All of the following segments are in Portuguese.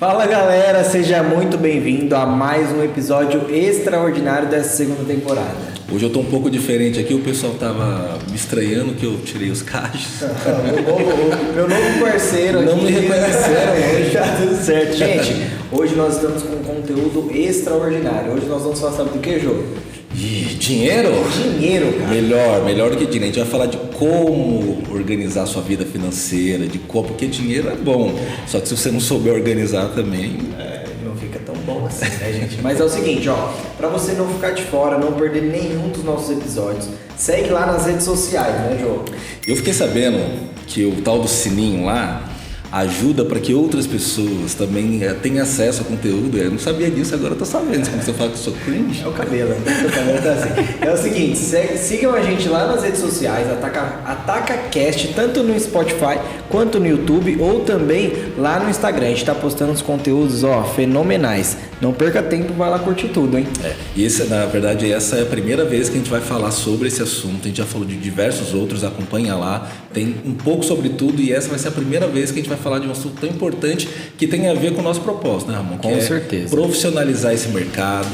Fala galera, seja muito bem-vindo a mais um episódio extraordinário dessa segunda temporada. Hoje eu tô um pouco diferente aqui, o pessoal tava me estranhando que eu tirei os cachos. Meu novo parceiro não aqui. me reconheceram hoje. Tá tudo certo. Gente, hoje nós estamos com um conteúdo extraordinário. Hoje nós vamos falar sobre do que, Jô? Dinheiro? Dinheiro, cara. Melhor do que dinheiro. A gente vai falar de como organizar a sua vida financeira, de como, porque dinheiro é bom. Só que se você não souber organizar também... Não fica tão bom assim, né, gente? Mas é o seguinte, ó, pra você não ficar de fora, não perder nenhum dos nossos episódios, segue lá nas redes sociais, né, Jô? Eu fiquei sabendo que o tal do sininho lá ajuda para que outras pessoas também tenham acesso ao conteúdo. Eu não sabia disso, agora eu tô sabendo. Como você fala que eu sou cringe? É o cabelo, né? O cabelo tá assim. É o seguinte, sigam a gente lá nas redes sociais, AtacaCast, tanto no Spotify quanto no YouTube, ou também lá no Instagram. A gente tá postando uns conteúdos, ó, fenomenais. Não perca tempo, vai lá curtir tudo, hein? E na verdade, essa é a primeira vez que a gente vai falar sobre esse assunto. A gente já falou de diversos outros, acompanha lá. Tem um pouco sobre tudo e essa vai ser a primeira vez que a gente vai falar de um assunto tão importante que tem a ver com o nosso propósito, né, Ramon? Com certeza. Profissionalizar esse mercado,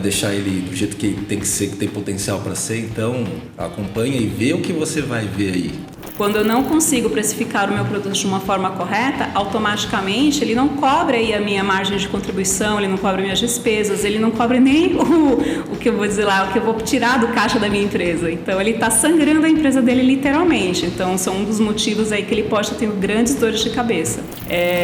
deixar ele do jeito que tem que ser, que tem potencial para ser. Então, acompanha e vê o que você vai ver aí. Quando eu não consigo precificar o meu produto de uma forma correta, automaticamente ele não cobre aí a minha margem de contribuição, ele não cobre minhas despesas, ele não cobre nem o que eu vou dizer lá, o que eu vou tirar do caixa da minha empresa. Então ele está sangrando a empresa dele literalmente. Então são um dos motivos aí que ele pode estar tendo grandes dores de cabeça.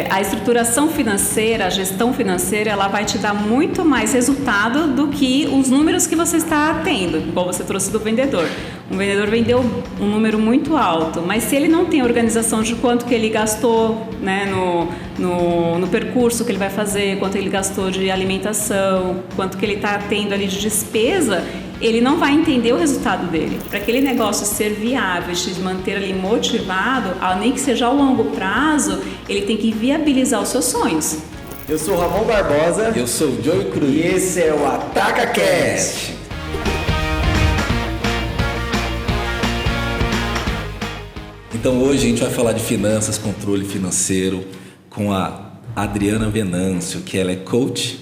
A estruturação financeira, a gestão financeira, ela vai te dar muito mais resultado do que os números que você está tendo, igual você trouxe do vendedor. Um vendedor vendeu um número muito alto, mas se ele não tem organização de quanto que ele gastou, né, no percurso que ele vai fazer, quanto ele gastou de alimentação, quanto que ele está tendo ali de despesa, ele não vai entender o resultado dele. Para aquele negócio ser viável, se manter ali motivado, nem que seja a longo prazo, ele tem que viabilizar os seus sonhos. Eu sou o Ramon Barbosa. Eu sou o Joey Cruz. E esse é o AtacaCast. Então hoje a gente vai falar de finanças, controle financeiro com a Adriana Venâncio, que ela é coach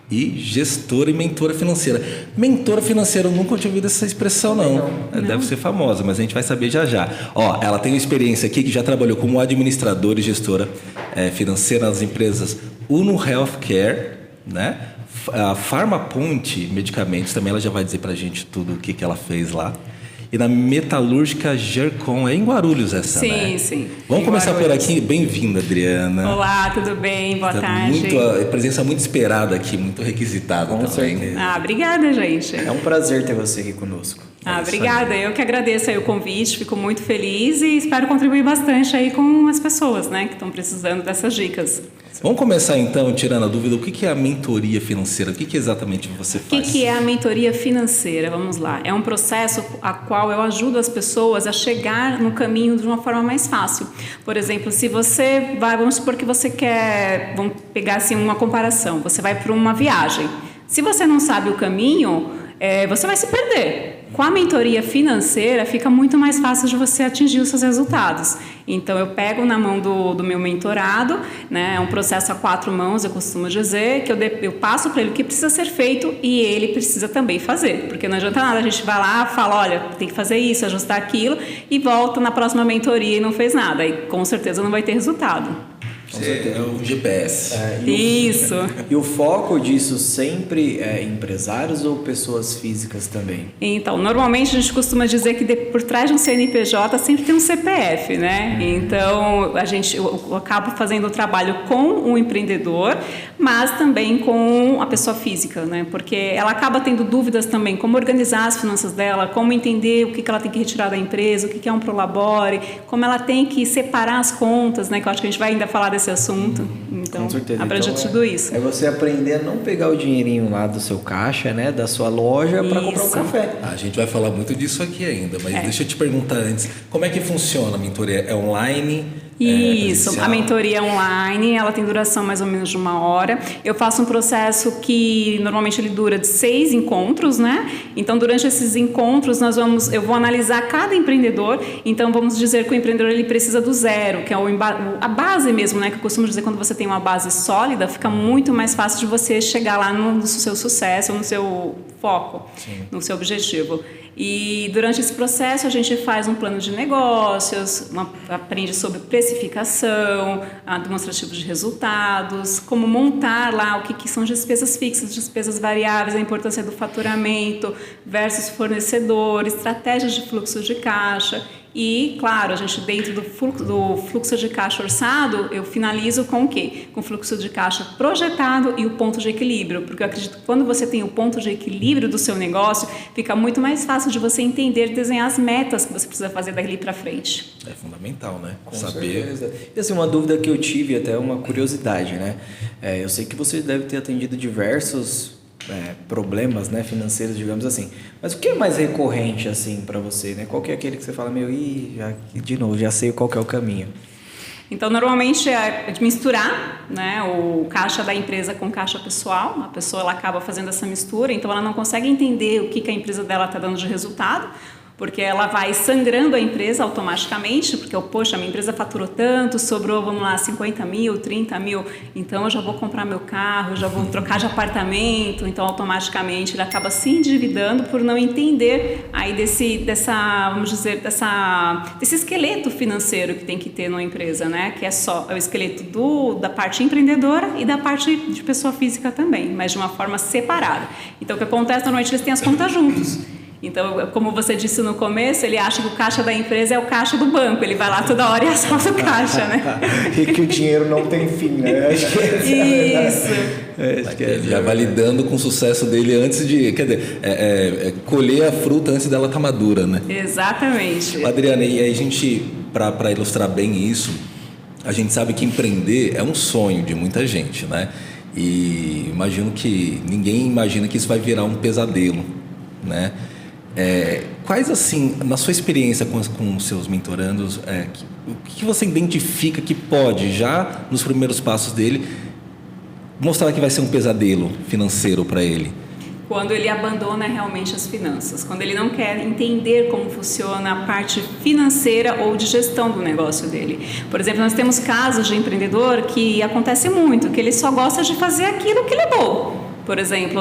e gestora e mentora financeira. Mentora financeira, eu nunca tinha ouvido essa expressão não. Deve ser famosa, mas a gente vai saber já já. Ó, ela tem uma experiência aqui que já trabalhou como administradora e gestora financeira nas empresas Uno Healthcare, né? A Farmaponte Medicamentos, também ela já vai dizer pra gente tudo o que ela fez lá. E na Metalúrgica Gercom, é em Guarulhos essa, sim, né? Sim. Vamos começar por aqui. Bem-vinda, Adriana. Olá, tudo bem? Boa tarde. Presença muito esperada aqui, muito requisitada Com também. certeza. Obrigada, gente. É um prazer ter você aqui conosco. Obrigada. Eu que agradeço aí o convite, fico muito feliz e espero contribuir bastante aí com as pessoas, né, que estão precisando dessas dicas. Vamos começar então, tirando a dúvida, o que é a mentoria financeira? O que exatamente você faz? O que é a mentoria financeira? Vamos lá. É um processo a qual eu ajudo as pessoas a chegar no caminho de uma forma mais fácil. Por exemplo, se você vai, vamos supor que você quer, vamos pegar assim uma comparação, você vai para uma viagem. Se você não sabe o caminho, você vai se perder. Com a mentoria financeira fica muito mais fácil de você atingir os seus resultados. Então eu pego na mão do meu mentorado, né, é um processo a 4 mãos, eu costumo dizer, que eu passo para ele o que precisa ser feito e ele precisa também fazer. Porque não adianta nada, a gente vai lá, fala, olha, tem que fazer isso, ajustar aquilo e volta na próxima mentoria e não fez nada. E com certeza não vai ter resultado. É o GPS. Isso. E o foco disso sempre é empresários ou pessoas físicas também? Então, normalmente a gente costuma dizer que por trás de um CNPJ sempre tem um CPF, né? Então, eu acabo fazendo o trabalho com o empreendedor, mas também com a pessoa física, né? Porque ela acaba tendo dúvidas também, como organizar as finanças dela, como entender o que ela tem que retirar da empresa, o que é um prolabore, como ela tem que separar as contas, né? Que eu acho que a gente vai ainda falar desse assunto. Então, com certeza. abrange Então, tudo isso. É você aprender a não pegar o dinheirinho lá do seu caixa, né, da sua loja, para comprar um café. A gente vai falar muito disso aqui ainda, mas deixa eu te perguntar antes, como é que funciona a mentoria? É online? Isso, a mentoria online, ela tem duração mais ou menos de 1 hora. Eu faço um processo que normalmente ele dura de 6 encontros, né? Então, durante esses encontros, eu vou analisar cada empreendedor. Então, vamos dizer que o empreendedor ele precisa do zero, que é a base mesmo, né? Que eu costumo dizer, quando você tem uma base sólida, fica muito mais fácil de você chegar lá no seu sucesso, no seu foco, no seu objetivo. E durante esse processo a gente faz um plano de negócios, aprende sobre precificação, demonstrativo de resultados, como montar lá o que são despesas fixas, despesas variáveis, a importância do faturamento versus fornecedor, estratégias de fluxo de caixa. E, claro, a gente dentro do fluxo de caixa orçado, eu finalizo com o quê? Com o fluxo de caixa projetado e o ponto de equilíbrio, porque eu acredito que quando você tem o ponto de equilíbrio do seu negócio, fica muito mais fácil de você entender e desenhar as metas que você precisa fazer dali para frente. É fundamental, né? Com certeza. E assim, uma dúvida que eu tive, até uma curiosidade, né? Eu sei que você deve ter atendido diversos problemas, né, financeiros, digamos assim. Mas o que é mais recorrente assim para você, né? Qual que é aquele que você fala, já sei qual que é o caminho? Então, normalmente é de misturar, né, o caixa da empresa com o caixa pessoal. A pessoa ela acaba fazendo essa mistura, então ela não consegue entender o que a empresa dela está dando de resultado, porque ela vai sangrando a empresa automaticamente, porque, poxa, a minha empresa faturou tanto, sobrou, vamos lá, 50 mil, 30 mil, então eu já vou comprar meu carro, já vou trocar de apartamento, então automaticamente ele acaba se endividando por não entender aí desse esqueleto financeiro que tem que ter numa empresa, né? Que é o esqueleto da parte empreendedora e da parte de pessoa física também, mas de uma forma separada. Então, o que acontece, normalmente eles têm as contas juntos. Então, como você disse no começo, ele acha que o caixa da empresa é o caixa do banco. Ele vai lá toda hora e assalta o caixa, né? E que o dinheiro não tem fim, né? Isso. Já validando com o sucesso dele antes de... Quer dizer, colher a fruta antes dela estar madura, né? Exatamente. Adriana, e aí a gente, para ilustrar bem isso, a gente sabe que empreender é um sonho de muita gente, né? E imagino que ninguém imagina que isso vai virar um pesadelo, né? Quais, assim, na sua experiência com os seus mentorandos, o que você identifica que pode, já nos primeiros passos dele, mostrar que vai ser um pesadelo financeiro para ele? Quando ele abandona realmente as finanças, quando ele não quer entender como funciona a parte financeira ou de gestão do negócio dele. Por exemplo, nós temos casos de empreendedor que acontece muito, que ele só gosta de fazer aquilo que ele é bom. Por exemplo,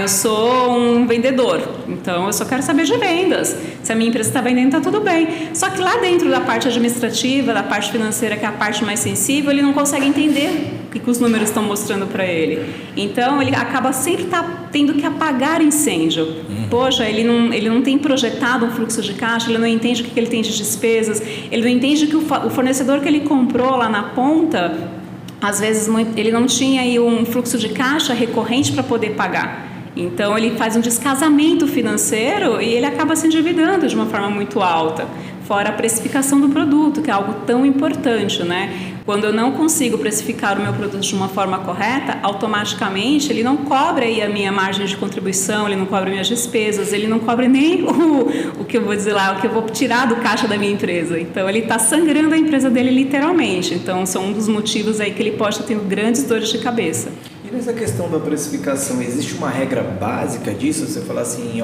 eu sou um vendedor, então eu só quero saber de vendas. Se a minha empresa está vendendo, está tudo bem. Só que lá dentro da parte administrativa, da parte financeira, que é a parte mais sensível, ele não consegue entender o que os números estão mostrando para ele. Então, ele acaba sempre tendo que apagar incêndio. Poxa, ele não tem projetado um fluxo de caixa, ele não entende o que ele tem de despesas, ele não entende que o fornecedor que ele comprou lá na ponta... Às vezes ele não tinha aí um fluxo de caixa recorrente para poder pagar. Então ele faz um descasamento financeiro e ele acaba se endividando de uma forma muito alta. Fora a precificação do produto, que é algo tão importante, né? Quando eu não consigo precificar o meu produto de uma forma correta, automaticamente ele não cobra aí a minha margem de contribuição, ele não cobra minhas despesas, ele não cobra nem o que eu vou dizer lá, o que eu vou tirar do caixa da minha empresa. Então ele está sangrando a empresa dele literalmente. Então são um dos motivos aí que ele pode estar tendo grandes dores de cabeça. E nessa questão da precificação, existe uma regra básica disso? Você fala assim,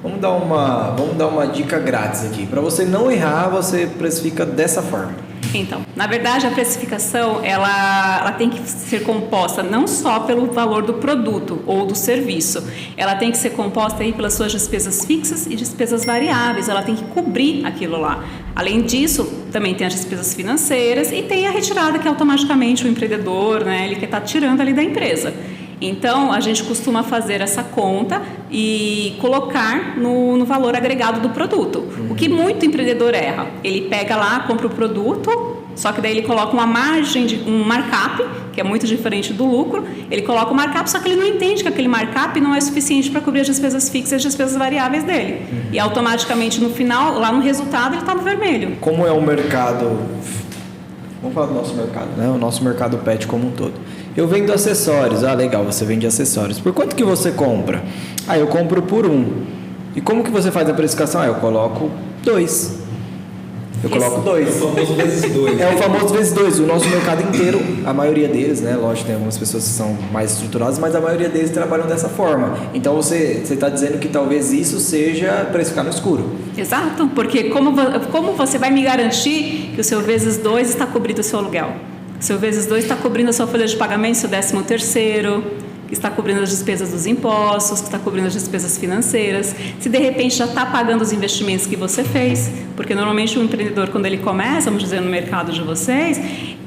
vamos dar uma dica grátis aqui. Para você não errar, você precifica dessa forma. Então, na verdade, a precificação ela tem que ser composta não só pelo valor do produto ou do serviço, ela tem que ser composta aí pelas suas despesas fixas e despesas variáveis, ela tem que cobrir aquilo lá. Além disso, também tem as despesas financeiras e tem a retirada que automaticamente o empreendedor, né, ele quer estar tirando ali da empresa. Então, a gente costuma fazer essa conta e colocar no valor agregado do produto. O que muito empreendedor erra, ele pega lá, compra o produto, só que daí ele coloca uma margem, um markup, que é muito diferente do lucro, ele coloca o markup, só que ele não entende que aquele markup não é suficiente para cobrir as despesas fixas e as despesas variáveis dele. E automaticamente, no final, lá no resultado, ele está no vermelho. Como é o mercado... Vamos falar do nosso mercado, né? O nosso mercado pet como um todo. Eu vendo acessórios. Legal, você vende acessórios. Por quanto que você compra? Eu compro por 1. E como que você faz a precificação? Eu coloco 2. Eu coloco 2. É o famoso vezes 2. É o famoso vezes 2. O nosso mercado inteiro, a maioria deles, né? Lógico, tem algumas pessoas que são mais estruturadas, mas a maioria deles trabalham dessa forma. Então você está dizendo que talvez isso seja precificar no escuro. Exato, porque como você vai me garantir que o seu vezes 2 está cobrindo o seu aluguel? O seu vezes 2 está cobrindo a sua folha de pagamento, seu 13º, que está cobrindo as despesas dos impostos, que está cobrindo as despesas financeiras, se de repente já está pagando os investimentos que você fez, porque normalmente o empreendedor, quando ele começa, vamos dizer, no mercado de vocês,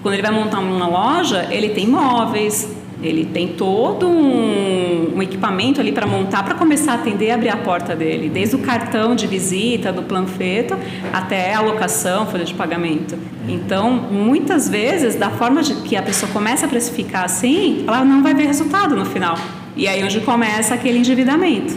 quando ele vai montar uma loja, ele tem móveis, ele tem todo um equipamento ali para montar, para começar a atender e abrir a porta dele, desde o cartão de visita, do planfeto, até a locação, folha de pagamento. Então, muitas vezes, da forma de que a pessoa começa a precificar assim, ela não vai ver resultado no final. E aí é onde começa aquele endividamento.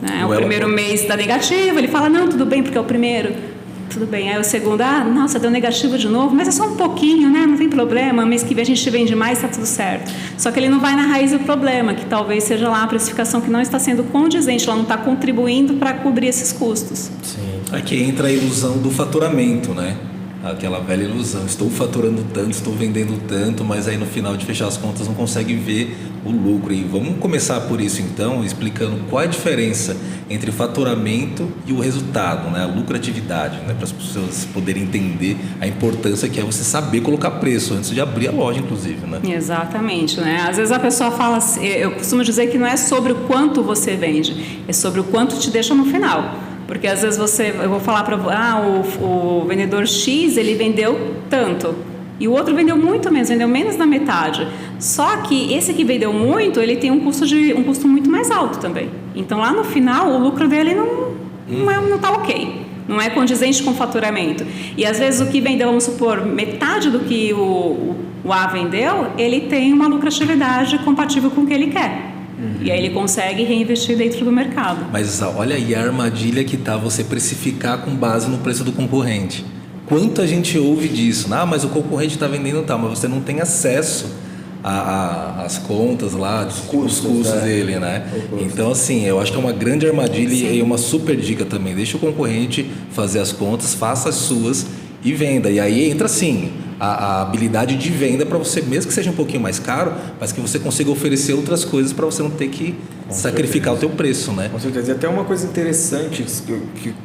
Né? O primeiro mês dá negativo, ele fala, não, tudo bem, porque é o primeiro. Tudo bem, aí o segundo, nossa, deu negativo de novo, mas é só um pouquinho, né? Não tem problema, mês que vem a gente vende mais, tá tudo certo. Só que ele não vai na raiz do problema, que talvez seja lá a precificação que não está sendo condizente, ela não está contribuindo para cobrir esses custos. Sim. Aqui entra a ilusão do faturamento, né? Aquela velha ilusão, estou faturando tanto, estou vendendo tanto, mas aí no final de fechar as contas não consegue ver o lucro. E vamos começar por isso então, explicando qual é a diferença entre faturamento e o resultado, né? A lucratividade, né? Para as pessoas poderem entender a importância que é você saber colocar preço antes de abrir a loja, inclusive, né? Exatamente, né? Às vezes a pessoa fala assim, eu costumo dizer que não é sobre o quanto você vende, é sobre o quanto te deixa no final. Porque às vezes eu vou falar para o vendedor X, ele vendeu tanto. E o outro vendeu muito menos, vendeu menos da metade. Só que esse que vendeu muito, ele tem um custo muito mais alto também. Então lá no final, o lucro dele não está ok. Não é condizente com o faturamento. E às vezes o que vendeu, vamos supor, metade do que o A vendeu, ele tem uma lucratividade compatível com o que ele quer. E aí ele consegue reinvestir dentro do mercado. Mas olha aí a armadilha que tá você precificar com base no preço do concorrente. Quanto a gente ouve disso? Mas o concorrente está vendendo tal, mas você não tem acesso às contas lá, os custos dele, né? Então assim, eu acho que é uma grande armadilha. Sim. E uma super dica também. Deixa o concorrente fazer as contas, faça as suas e venda. E aí entra assim a habilidade de venda para você, mesmo que seja um pouquinho mais caro, mas que você consiga oferecer outras coisas para você não ter que sacrificar o teu preço, né? Com certeza. E até uma coisa interessante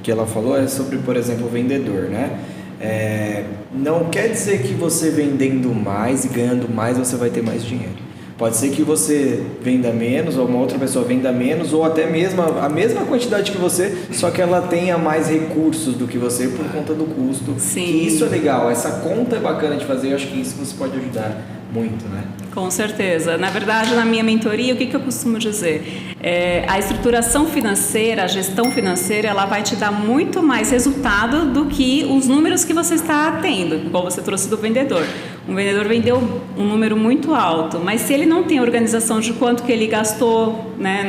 que ela falou é sobre, por exemplo, o vendedor, né? Não quer dizer que você vendendo mais e ganhando mais você vai ter mais dinheiro. Pode ser que você venda menos, ou uma outra pessoa venda menos, ou até mesmo a mesma quantidade que você, só que ela tenha mais recursos do que você por conta do custo. Sim. E isso é legal, essa conta é bacana de fazer, eu acho que isso você pode ajudar muito, né? Com certeza. Na verdade, na minha mentoria, o que eu costumo dizer? A estruturação financeira, a gestão financeira, ela vai te dar muito mais resultado do que os números que você está tendo, igual você trouxe do vendedor. Um vendedor vendeu um número muito alto, mas se ele não tem organização de quanto que ele gastou, né,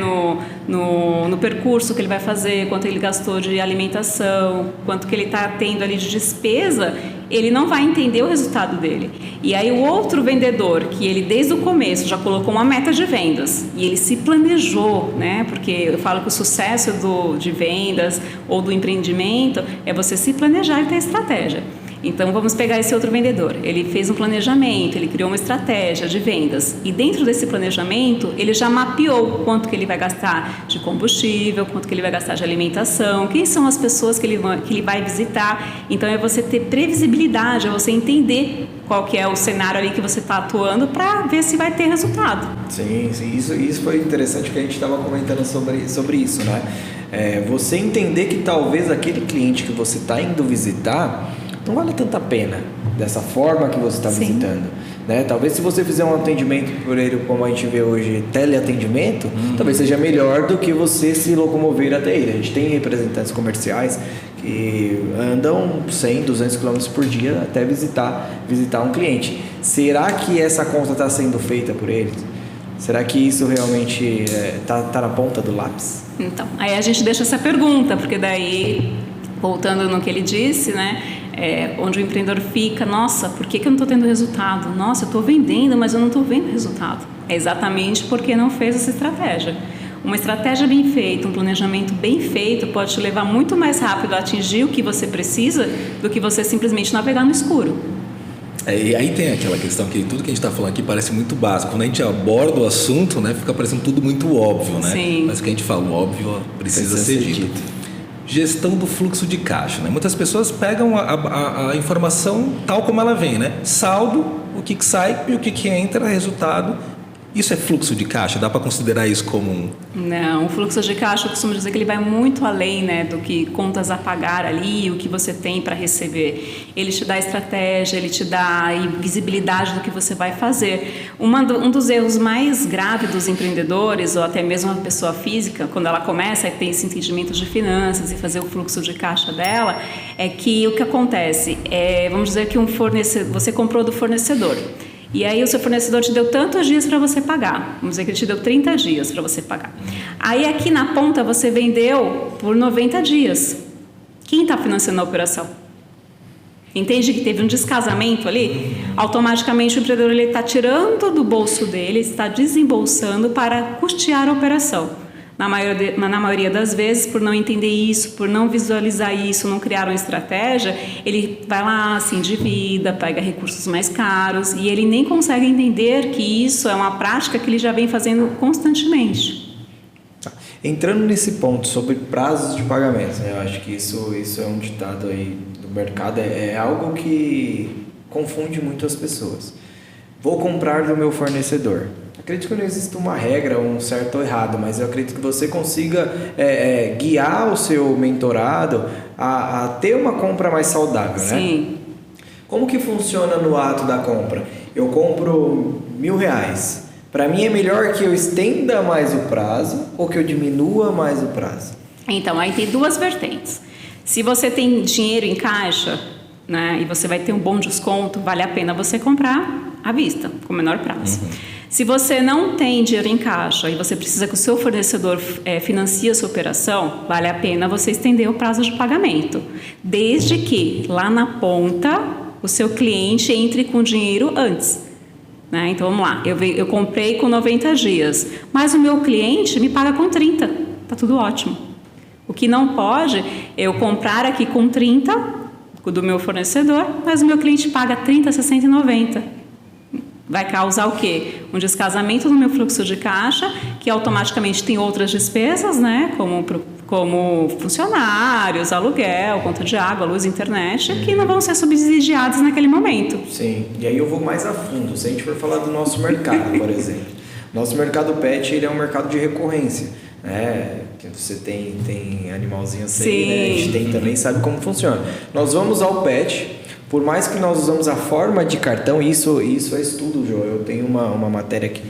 no percurso que ele vai fazer, quanto ele gastou de alimentação, quanto que ele está tendo ali de despesa, ele não vai entender o resultado dele. E aí o outro vendedor, que ele desde o começo já colocou uma meta de vendas e ele se planejou, né? Porque eu falo que o sucesso de vendas ou do empreendimento é você se planejar e ter estratégia. Então vamos pegar esse outro vendedor, ele fez um planejamento, ele criou uma estratégia de vendas e dentro desse planejamento ele já mapeou quanto que ele vai gastar de combustível, quanto que ele vai gastar de alimentação, quem são as pessoas que ele vai visitar. Então é você ter previsibilidade, é você entender qual que é o cenário ali que você está atuando para ver se vai ter resultado. Sim, isso foi interessante que a gente estava comentando sobre isso, né? Você entender que talvez aquele cliente que você está indo visitar não vale tanta pena dessa forma que você está visitando, né? Talvez se você fizer um atendimento por ele, como a gente vê hoje, teleatendimento, talvez seja melhor do que você se locomover até ele. A gente tem representantes comerciais que andam 100, 200 km por dia até visitar um cliente. Será que essa conta está sendo feita por eles? Será que isso realmente tá na ponta do lápis? Então, aí a gente deixa essa pergunta, porque daí, voltando no que ele disse, né? Onde o empreendedor fica, nossa, por que eu não estou tendo resultado? Nossa, eu estou vendendo, mas eu não estou vendo resultado. É exatamente porque não fez essa estratégia. Uma estratégia bem feita, um planejamento bem feito pode te levar muito mais rápido a atingir o que você precisa do que você simplesmente navegar no escuro. E aí tem aquela questão que tudo que a gente está falando aqui parece muito básico. Quando a gente aborda o assunto, né, fica parecendo tudo muito óbvio, né? Sim. Mas o que a gente fala, o óbvio precisa ser dito. Gestão do fluxo de caixa, né? Muitas pessoas pegam a informação tal como ela vem, né? Saldo, o que sai e o que entra, resultado. Isso é fluxo de caixa? Dá para considerar isso como um... Não, o fluxo de caixa, eu costumo dizer que ele vai muito além, né, do que contas a pagar ali, o que você tem para receber. Ele te dá estratégia, ele te dá visibilidade do que você vai fazer. Um dos erros mais graves dos empreendedores, ou até mesmo uma pessoa física, quando ela começa a ter esse entendimento de finanças e fazer o fluxo de caixa dela, é que o que acontece é, vamos dizer que você comprou do fornecedor. E aí o seu fornecedor te deu tantos dias para você pagar. Vamos dizer que ele te deu 30 dias para você pagar. Aí aqui na ponta você vendeu por 90 dias. Quem está financiando a operação? Entende que teve um descasamento ali? Automaticamente o empreendedor está tirando do bolso dele, está desembolsando para custear a operação. Na maioria das vezes, por não entender isso, por não visualizar isso, não criar uma estratégia, ele vai lá, se endivida, pega recursos mais caros e ele nem consegue entender que isso é uma prática que ele já vem fazendo constantemente. Entrando nesse ponto sobre prazos de pagamento, né? Eu acho que isso é um ditado aí do mercado, é algo que confunde muito as pessoas. Vou comprar do meu fornecedor. Acredito que não existe uma regra, um certo ou errado, mas eu acredito que você consiga guiar o seu mentorado a ter uma compra mais saudável, né? Sim. Como que funciona no ato da compra? Eu compro R$1.000. Para mim é melhor que eu estenda mais o prazo ou que eu diminua mais o prazo? Então, aí tem duas vertentes. Se você tem dinheiro em caixa, né, e você vai ter um bom desconto, vale a pena você comprar à vista, com menor prazo. Se você não tem dinheiro em caixa e você precisa que o seu fornecedor financie a sua operação, vale a pena você estender o prazo de pagamento, desde que lá na ponta o seu cliente entre com dinheiro antes. Né? Então vamos lá, eu comprei com 90 dias, mas o meu cliente me paga com 30, tá tudo ótimo. O que não pode é eu comprar aqui com 30 do meu fornecedor, mas o meu cliente paga 30, 60 e 90. Vai causar o quê? Um descasamento no meu fluxo de caixa, que automaticamente tem outras despesas, né? Como funcionários, aluguel, conta de água, luz, internet, que não vão ser subsidiados naquele momento. Sim, e aí eu vou mais a fundo. Se a gente for falar do nosso mercado, por exemplo. Nosso mercado pet, ele é um mercado de recorrência, né? Que você tem animalzinho assim, né? A gente tem também, sabe como funciona. Nós vamos ao pet. Por mais que nós usamos a forma de cartão, isso é estudo, João. Eu tenho uma matéria aqui,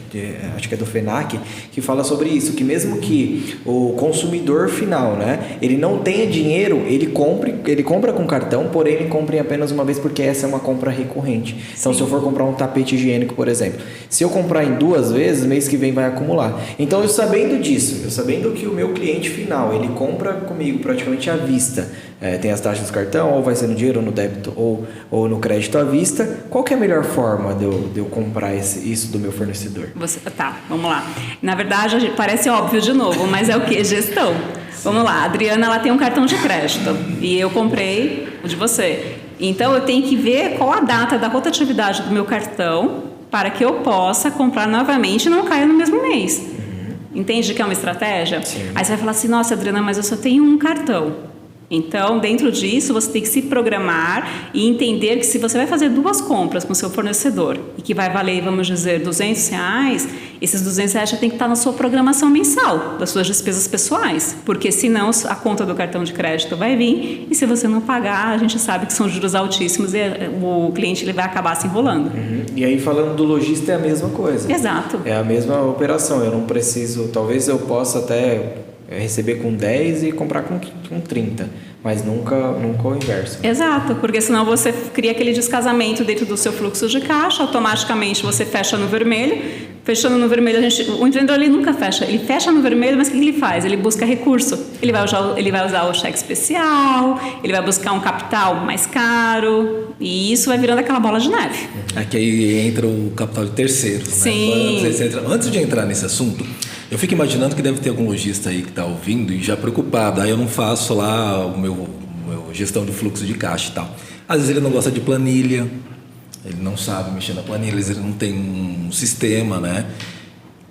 acho que é do FENAC, que fala sobre isso, que mesmo que o consumidor final, né, ele não tenha dinheiro, ele compra com cartão, porém ele compra em apenas uma vez, porque essa é uma compra recorrente. Então, se eu for comprar um tapete higiênico, por exemplo, se eu comprar em 2 vezes, mês que vem vai acumular. Então, eu sabendo disso, eu sabendo que o meu cliente final, ele compra comigo praticamente à vista, tem as taxas do cartão, ou vai ser no dinheiro, ou no débito, ou no crédito à vista. Qual que é a melhor forma de eu comprar isso do meu fornecedor? Tá, vamos lá. Na verdade, parece óbvio de novo, mas é o quê? Gestão. Vamos lá, a Adriana, ela tem um cartão de crédito e eu comprei o de você. Então, eu tenho que ver qual a data da rotatividade do meu cartão para que eu possa comprar novamente e não caia no mesmo mês. Entende que é uma estratégia? Sim. Aí você vai falar assim, nossa, Adriana, mas eu só tenho um cartão. Então, dentro disso, você tem que se programar e entender que se você vai fazer 2 compras com o seu fornecedor e que vai valer, vamos dizer, R$200, esses R$200 já tem que estar na sua programação mensal, das suas despesas pessoais, porque senão a conta do cartão de crédito vai vir e se você não pagar, a gente sabe que são juros altíssimos e o cliente ele vai acabar se enrolando. E aí, falando do lojista, é a mesma coisa. Exato. É a mesma operação, eu não preciso, talvez eu possa até receber com 10 e comprar com 30. mas nunca o inverso. Exato, porque senão você cria aquele descasamento dentro do seu fluxo de caixa, automaticamente você fecha no vermelho. Fechando no vermelho, o empreendedor ele nunca fecha, ele fecha no vermelho, mas o que ele faz? Ele busca recurso, ele vai usar o cheque especial, ele vai buscar um capital mais caro, e isso vai virando aquela bola de neve. Aqui aí entra o capital de terceiros, Sim. né? Antes de entrar nesse assunto, eu fico imaginando que deve ter algum lojista aí que está ouvindo e já preocupado. Aí eu não faço lá o meu gestão de fluxo de caixa e tal. Às vezes ele não gosta de planilha, ele não sabe mexer na planilha, às vezes ele não tem um sistema, né?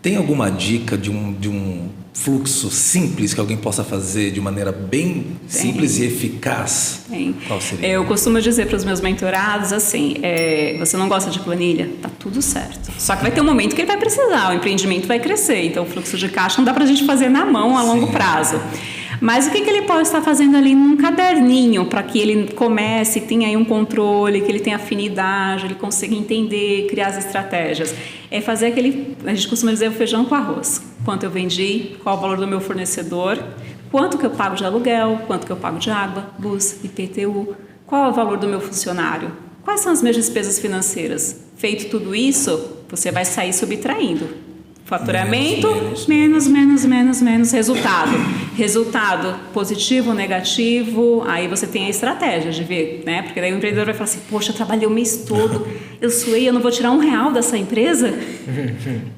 Tem alguma dica de um fluxo simples que alguém possa fazer de maneira bem simples e eficaz? Tem. Qual seria? Eu costumo dizer para os meus mentorados assim, você não gosta de planilha? Tá tudo certo. Só que vai ter um momento que ele vai precisar, o empreendimento vai crescer, então o fluxo de caixa não dá para a gente fazer na mão a longo prazo. Mas o que ele pode estar fazendo ali num caderninho para que ele comece, tenha aí um controle, que ele tenha afinidade, ele consiga entender, criar as estratégias? É fazer aquele, a gente costuma dizer, o feijão com arroz. Quanto eu vendi, qual o valor do meu fornecedor, quanto que eu pago de aluguel, quanto que eu pago de água, luz, IPTU, qual é o valor do meu funcionário, quais são as minhas despesas financeiras. Feito tudo isso, você vai sair subtraindo. Faturamento, menos resultado. Resultado positivo ou negativo, aí você tem a estratégia de ver, né? Porque daí o empreendedor vai falar assim, poxa, eu trabalhei o mês todo, eu suei, eu não vou tirar R$1 dessa empresa?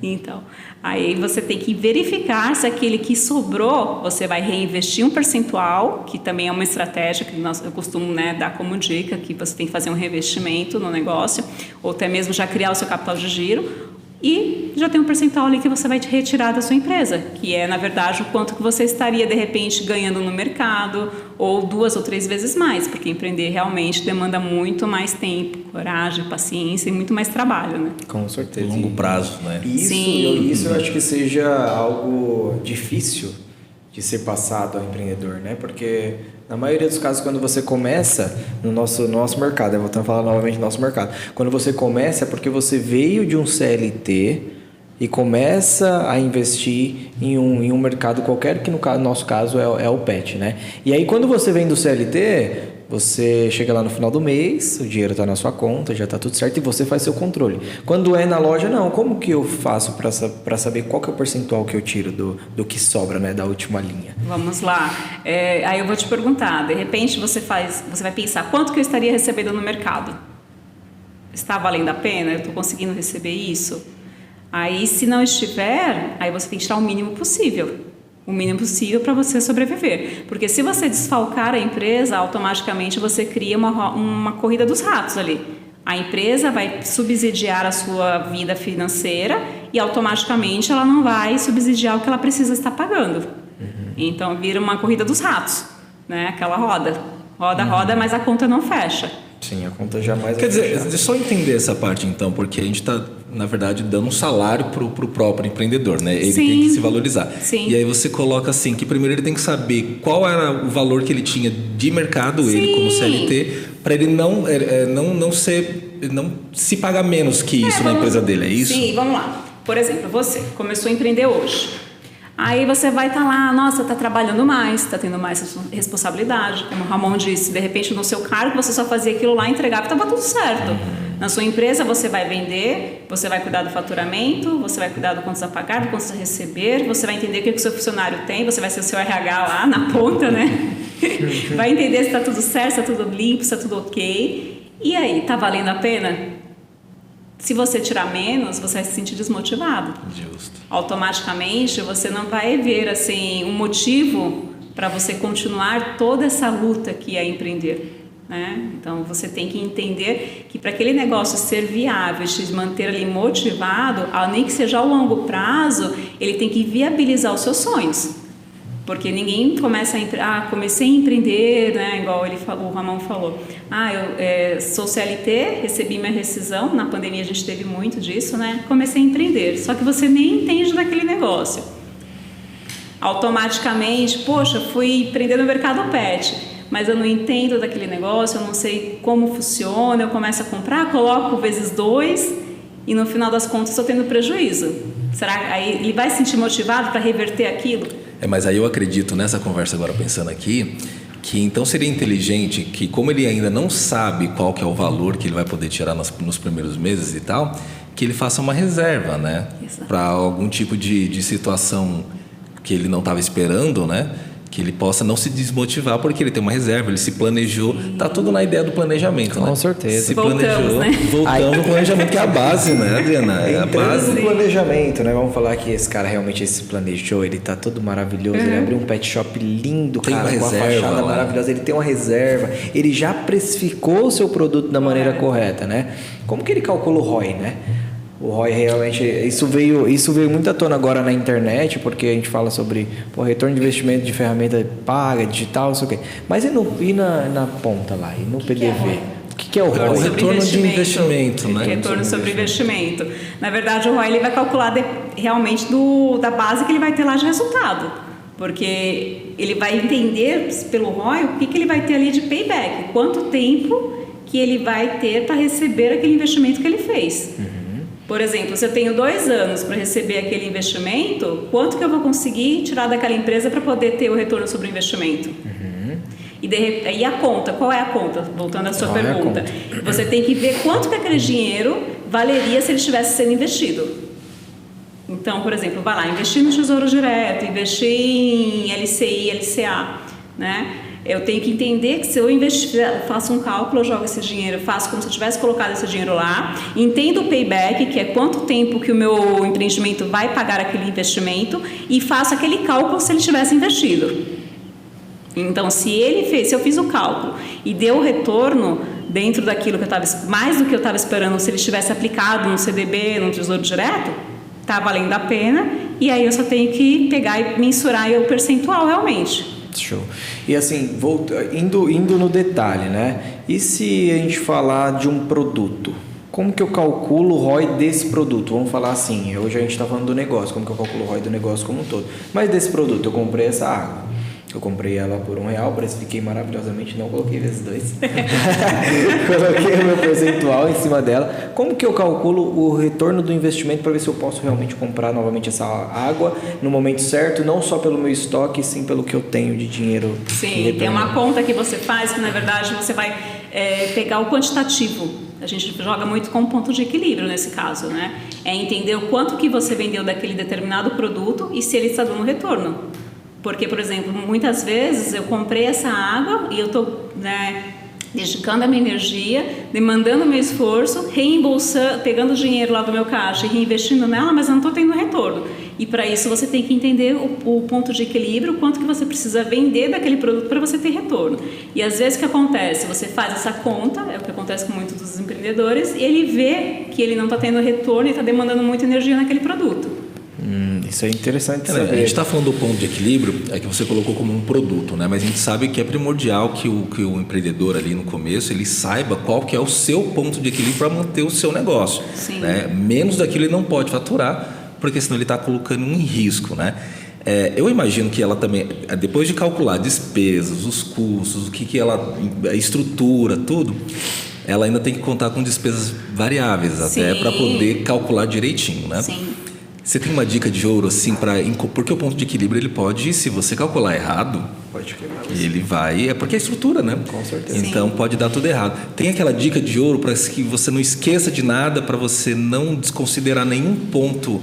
Então, aí você tem que verificar se aquele que sobrou, você vai reinvestir um percentual, que também é uma estratégia que eu costumo, né, dar como dica, que você tem que fazer um reinvestimento no negócio, ou até mesmo já criar o seu capital de giro, e já tem um percentual ali que você vai te retirar da sua empresa, que é, na verdade, o quanto que você estaria, de repente, ganhando no mercado, ou 2 ou 3 vezes mais, porque empreender realmente demanda muito mais tempo, coragem, paciência e muito mais trabalho, né? Com certeza. Longo prazo, né? Isso eu acho que seja algo difícil de ser passado ao empreendedor, né? Porque na maioria dos casos, quando você começa no nosso mercado, voltando a falar novamente do nosso mercado, quando você começa é porque você veio de um CLT e começa a investir em um mercado qualquer, que no nosso caso é o pet, né? E aí quando você vem do CLT, você chega lá no final do mês, o dinheiro está na sua conta, já está tudo certo e você faz seu controle. Quando é na loja, não. Como que eu faço para saber qual que é o percentual que eu tiro do que sobra, né, da última linha? Vamos lá. Aí eu vou te perguntar, de repente você vai pensar, quanto que eu estaria recebendo no mercado? Está valendo a pena? Eu estou conseguindo receber isso? Aí, se não estiver, aí você tem que tirar o mínimo possível. O mínimo possível para você sobreviver. Porque se você desfalcar a empresa, automaticamente você cria uma corrida dos ratos ali. A empresa vai subsidiar a sua vida financeira e automaticamente ela não vai subsidiar o que ela precisa estar pagando. Então vira uma corrida dos ratos, né? Aquela roda, mas a conta não fecha. Sim, a conta jamais Quer vai dizer, fechar. só entender essa parte então, porque a gente está, na verdade, dando um salário pro próprio empreendedor, né? Ele Sim. tem que se valorizar. Sim. E aí você coloca assim, que primeiro ele tem que saber qual era o valor que ele tinha de mercado, Sim. ele como CLT, para ele não se pagar menos que isso na empresa dele, é isso? Sim, vamos lá. Por exemplo, você começou a empreender hoje. Aí você vai estar lá, nossa, está trabalhando mais, está tendo mais responsabilidade. Como o Ramon disse, de repente no seu cargo você só fazia aquilo lá, entregava e estava tudo certo. Na sua empresa você vai vender, você vai cuidar do faturamento, você vai cuidar do quanto a pagar, do quanto a receber, você vai entender o que o seu funcionário tem, você vai ser o seu RH lá na ponta, né? Vai entender se está tudo certo, se está tudo limpo, se está tudo ok. E aí, está valendo a pena? Se você tirar menos, você vai se sentir desmotivado. Justo. Automaticamente, você não vai ver assim, um motivo para você continuar toda essa luta que é empreender. Né? Então, você tem que entender que para aquele negócio ser viável, te manter ali motivado, nem que seja ao longo prazo, ele tem que viabilizar os seus sonhos. Porque ninguém começa comecei a empreender, né? Igual o Ramon falou. Eu sou CLT, recebi minha rescisão, na pandemia a gente teve muito disso, né? Comecei a empreender, só que você nem entende daquele negócio. Automaticamente, poxa, fui empreender no mercado pet, mas eu não entendo daquele negócio, eu não sei como funciona, eu começo a comprar, coloco vezes 2 e no final das contas estou tendo prejuízo. Será que aí ele vai se sentir motivado para reverter aquilo? Mas aí eu acredito nessa conversa agora pensando aqui, Que então seria inteligente que, como ele ainda não sabe qual que é o valor que ele vai poder tirar nos primeiros meses e tal, que ele faça uma reserva, né? Para algum tipo de situação que ele não estava esperando, né? Que ele possa não se desmotivar porque ele tem uma reserva, ele se planejou. Tá tudo na ideia do planejamento, né? Com certeza. Se planejou, né? Voltamos no planejamento, que é a base, né, Adriana? É a base. Do planejamento, né? Vamos falar que esse cara realmente se planejou, ele tá todo maravilhoso, ele abriu um pet shop lindo, tem cara, uma com a reserva fachada lá. maravilhosa, ele tem uma reserva, ele já precificou o seu produto da maneira correta, né? Como que ele calcula o ROI, né? O ROI realmente, isso veio muito à tona agora na internet, porque a gente fala sobre retorno de investimento de ferramenta paga, digital, não sei o quê. Mas e na ponta lá, e no PDV? O que é o ROI? O retorno de investimento, né? Retorno sobre investimento. Na verdade, o ROI ele vai calcular realmente da base que ele vai ter lá de resultado. Porque ele vai entender pelo ROI o que ele vai ter ali de payback, quanto tempo que ele vai ter para receber aquele investimento que ele fez. Por exemplo, se eu tenho 2 anos para receber aquele investimento, quanto que eu vou conseguir tirar daquela empresa para poder ter o retorno sobre o investimento? E a conta, qual é a conta? Voltando à sua pergunta. Você tem que ver quanto que aquele dinheiro valeria se ele estivesse sendo investido. Então, por exemplo, vai lá, investir no Tesouro Direto, investir em LCI, LCA, né? Eu tenho que entender que se eu faço um cálculo, eu jogo esse dinheiro, faço como se eu tivesse colocado esse dinheiro lá, entendo o payback, que é quanto tempo que o meu empreendimento vai pagar aquele investimento, e faço aquele cálculo se ele tivesse investido. Então, se eu fiz o cálculo e deu o retorno dentro daquilo que eu estava, mais do que eu estava esperando, se ele tivesse aplicado no CDB, no Tesouro Direto, está valendo a pena, e aí eu só tenho que pegar e mensurar o percentual realmente. Show. E assim, indo no detalhe, né? E se a gente falar de um produto? Como que eu calculo o ROI desse produto? Vamos falar assim, hoje a gente está falando do negócio, como que eu calculo o ROI do negócio como um todo? Mas desse produto, eu comprei essa água. Eu comprei ela por R$1, precifiquei maravilhosamente, não coloquei vezes 2. Coloquei o meu percentual em cima dela. Como que eu calculo o retorno do investimento para ver se eu posso realmente comprar novamente essa água no momento certo, não só pelo meu estoque, sim pelo que eu tenho de dinheiro? Sim, tem uma conta que você faz que, na verdade, você vai pegar o quantitativo. A gente joga muito com ponto de equilíbrio nesse caso, né? É entender o quanto que você vendeu daquele determinado produto e se ele está dando retorno. Porque, por exemplo, muitas vezes eu comprei essa água e eu estou dedicando a minha energia, demandando o meu esforço, reembolsando, pegando o dinheiro lá do meu caixa e reinvestindo nela, mas eu não estou tendo retorno. E para isso você tem que entender o ponto de equilíbrio, quanto que você precisa vender daquele produto para você ter retorno. E às vezes o que acontece? Você faz essa conta, é o que acontece com muitos dos empreendedores, e ele vê que ele não está tendo retorno e está demandando muita energia naquele produto. Isso é interessante saber. A gente está falando do ponto de equilíbrio, que você colocou como um produto, né? Mas a gente sabe que é primordial que o empreendedor ali no começo, ele saiba qual que é o seu ponto de equilíbrio para manter o seu negócio. Sim. Né? Menos daquilo ele não pode faturar, porque senão ele está colocando em risco, né? Eu imagino que ela também, depois de calcular despesas, os custos, a estrutura, tudo, ela ainda tem que contar com despesas variáveis até para poder calcular direitinho, né? Sim. Você tem uma dica de ouro assim porque o ponto de equilíbrio ele pode, se você calcular errado, pode quebrar. Ele vai, porque é estrutura, né? Com certeza. Então pode dar tudo errado. Tem aquela dica de ouro para que você não esqueça de nada, para você não desconsiderar nenhum ponto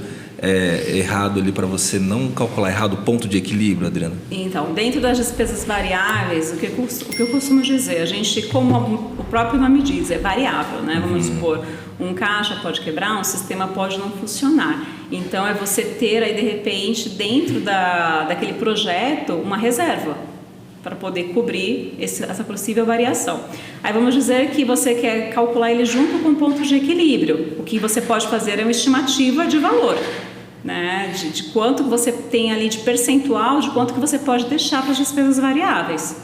errado ali, para você não calcular errado o ponto de equilíbrio, Adriana? Então, dentro das despesas variáveis, o que eu costumo dizer, a gente, como o próprio nome diz, é variável, né? Vamos supor, um caixa pode quebrar, um sistema pode não funcionar. Então, é você ter aí, de repente, dentro daquele projeto, uma reserva para poder cobrir essa possível variação. Aí vamos dizer que você quer calcular ele junto com o ponto de equilíbrio. O que você pode fazer é uma estimativa de valor, né? De quanto você tem ali de percentual, de quanto que você pode deixar para as despesas variáveis.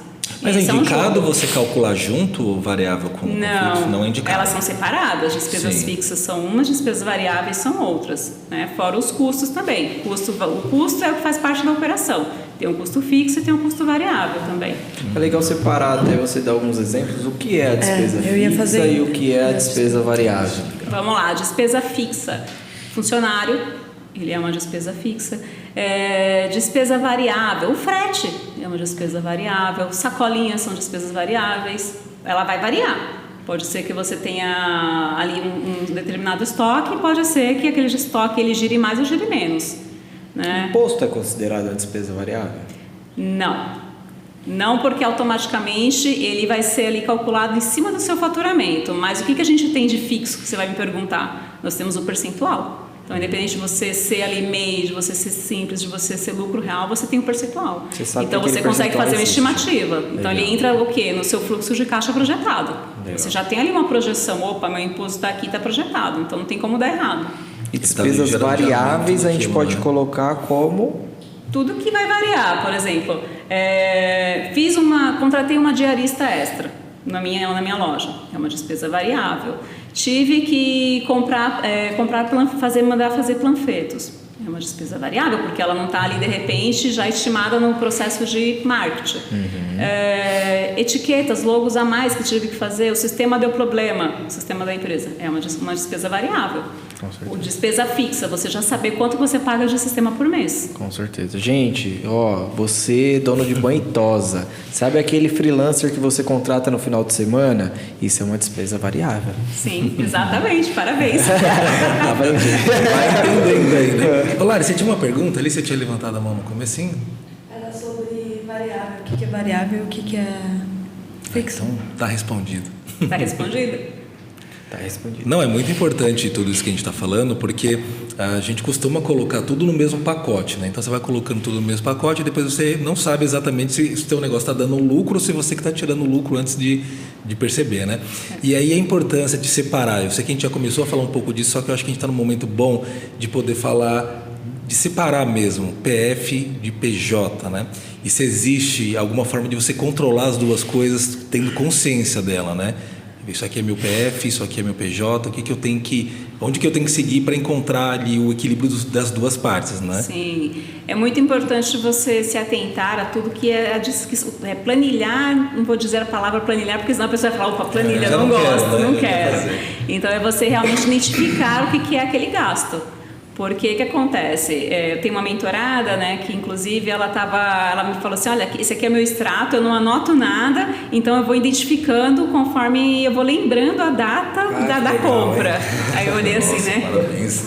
Mas é indicado você calcular junto o variável com o fixo? Não é indicado. Elas são separadas. Despesas fixas são umas, despesas variáveis são outras, né? Fora os custos também. O custo é o que faz parte da operação. Tem um custo fixo e tem um custo variável também. É legal separar, até você dar alguns exemplos, o que é a despesa fixa e o que é a despesa variável. Vamos lá, despesa fixa. Funcionário, ele é uma despesa fixa. Despesa variável, o frete é uma despesa variável, sacolinhas são despesas variáveis, ela vai variar. Pode ser que você tenha ali um determinado estoque, pode ser que aquele estoque ele gire mais ou gire menos. Né? Imposto é considerado uma despesa variável? Não, porque automaticamente ele vai ser ali calculado em cima do seu faturamento. Mas o que a gente tem de fixo, que você vai me perguntar? Nós temos o percentual. Então, independente de você ser ali MEI, de você ser simples, de você ser lucro real, você tem um percentual. Então, você consegue fazer uma estimativa. Então, ele entra o quê? No seu fluxo de caixa projetado. Legal. Você já tem ali uma projeção. Opa, meu imposto está aqui, está projetado. Então, não tem como dar errado. E despesas variáveis a gente pode colocar como... Tudo que vai variar. Por exemplo, contratei uma diarista extra na minha loja. É uma despesa variável. Tive que mandar fazer panfletos. É uma despesa variável, porque ela não está ali, de repente, já estimada no processo de marketing. Etiquetas, logos a mais que tive que fazer, o sistema deu problema, o sistema da empresa. É uma despesa variável. O despesa fixa, você já saber quanto você paga de sistema por mês. Com certeza. Gente, você, dono de banho e tosa, sabe aquele freelancer que você contrata no final de semana? Isso é uma despesa variável. Sim, exatamente. Parabéns. Vai entendendo aí, né? Ô, Lari, você tinha uma pergunta ali? Você tinha levantado a mão no comecinho? Era sobre variável. O que é variável e o que é fixo? Então, tá respondido. Tá respondido? Tá respondido. Não, é muito importante tudo isso que a gente está falando, porque a gente costuma colocar tudo no mesmo pacote, né? Então você vai colocando tudo no mesmo pacote e depois você não sabe exatamente se o seu negócio está dando lucro ou se você que está tirando lucro antes de perceber, né? E aí a importância de separar. Eu sei que a gente já começou a falar um pouco disso, só que eu acho que a gente está num momento bom de poder falar, de separar mesmo PF de PJ, né? E se existe alguma forma de você controlar as duas coisas tendo consciência dela, né? Isso aqui é meu PF, isso aqui é meu PJ, onde que eu tenho que seguir para encontrar ali o equilíbrio das duas partes, né? Sim, é muito importante você se atentar a tudo que é planilhar, não vou dizer a palavra planilhar, porque senão a pessoa vai falar, opa, planilha, não gosto, não quero. Então é você realmente identificar o que é aquele gasto. Porque o que acontece? Tem uma mentorada, né, que inclusive ela me falou assim, olha, esse aqui é meu extrato, eu não anoto nada, então eu vou identificando conforme eu vou lembrando a data da compra. Aí eu olhei assim, né? Parabéns.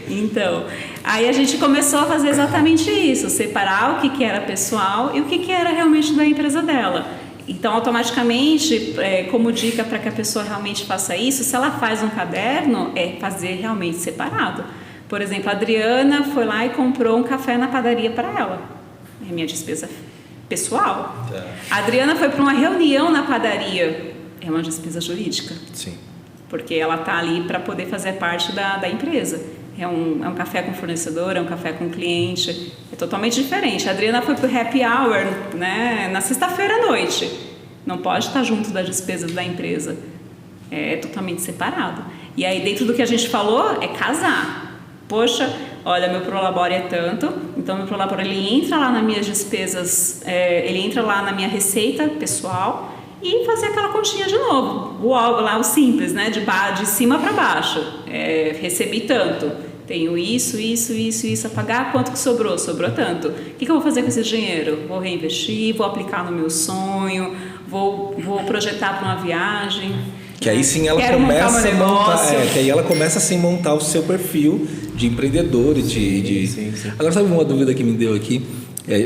Então, aí a gente começou a fazer exatamente isso, separar o que era pessoal e o que era realmente da empresa dela. Então, automaticamente, como dica para que a pessoa realmente faça isso, se ela faz um caderno, é fazer realmente separado. Por exemplo, a Adriana foi lá e comprou um café na padaria para ela. É minha despesa pessoal. A Adriana foi para uma reunião na padaria. É uma despesa jurídica. Sim. Porque ela está ali para poder fazer parte da empresa. É um café com fornecedor, é um café com cliente, é totalmente diferente. A Adriana foi pro happy hour, né, na sexta-feira à noite. Não pode estar junto das despesas da empresa. É totalmente separado. E aí, dentro do que a gente falou, é casar. Poxa, olha, meu prolabore é tanto, então meu prolabore ele entra lá nas minhas despesas, ele entra lá na minha receita pessoal e fazer aquela continha de novo. O simples, né, de cima para baixo. Recebi tanto. Tenho isso a pagar, quanto que sobrou? Sobrou tanto. O que eu vou fazer com esse dinheiro? Vou reinvestir, vou aplicar no meu sonho, vou projetar para uma viagem. Que aí sim ela começa a montar, que aí ela começa assim, montar o seu perfil de empreendedor e Sim. Agora, sabe uma dúvida que me deu aqui?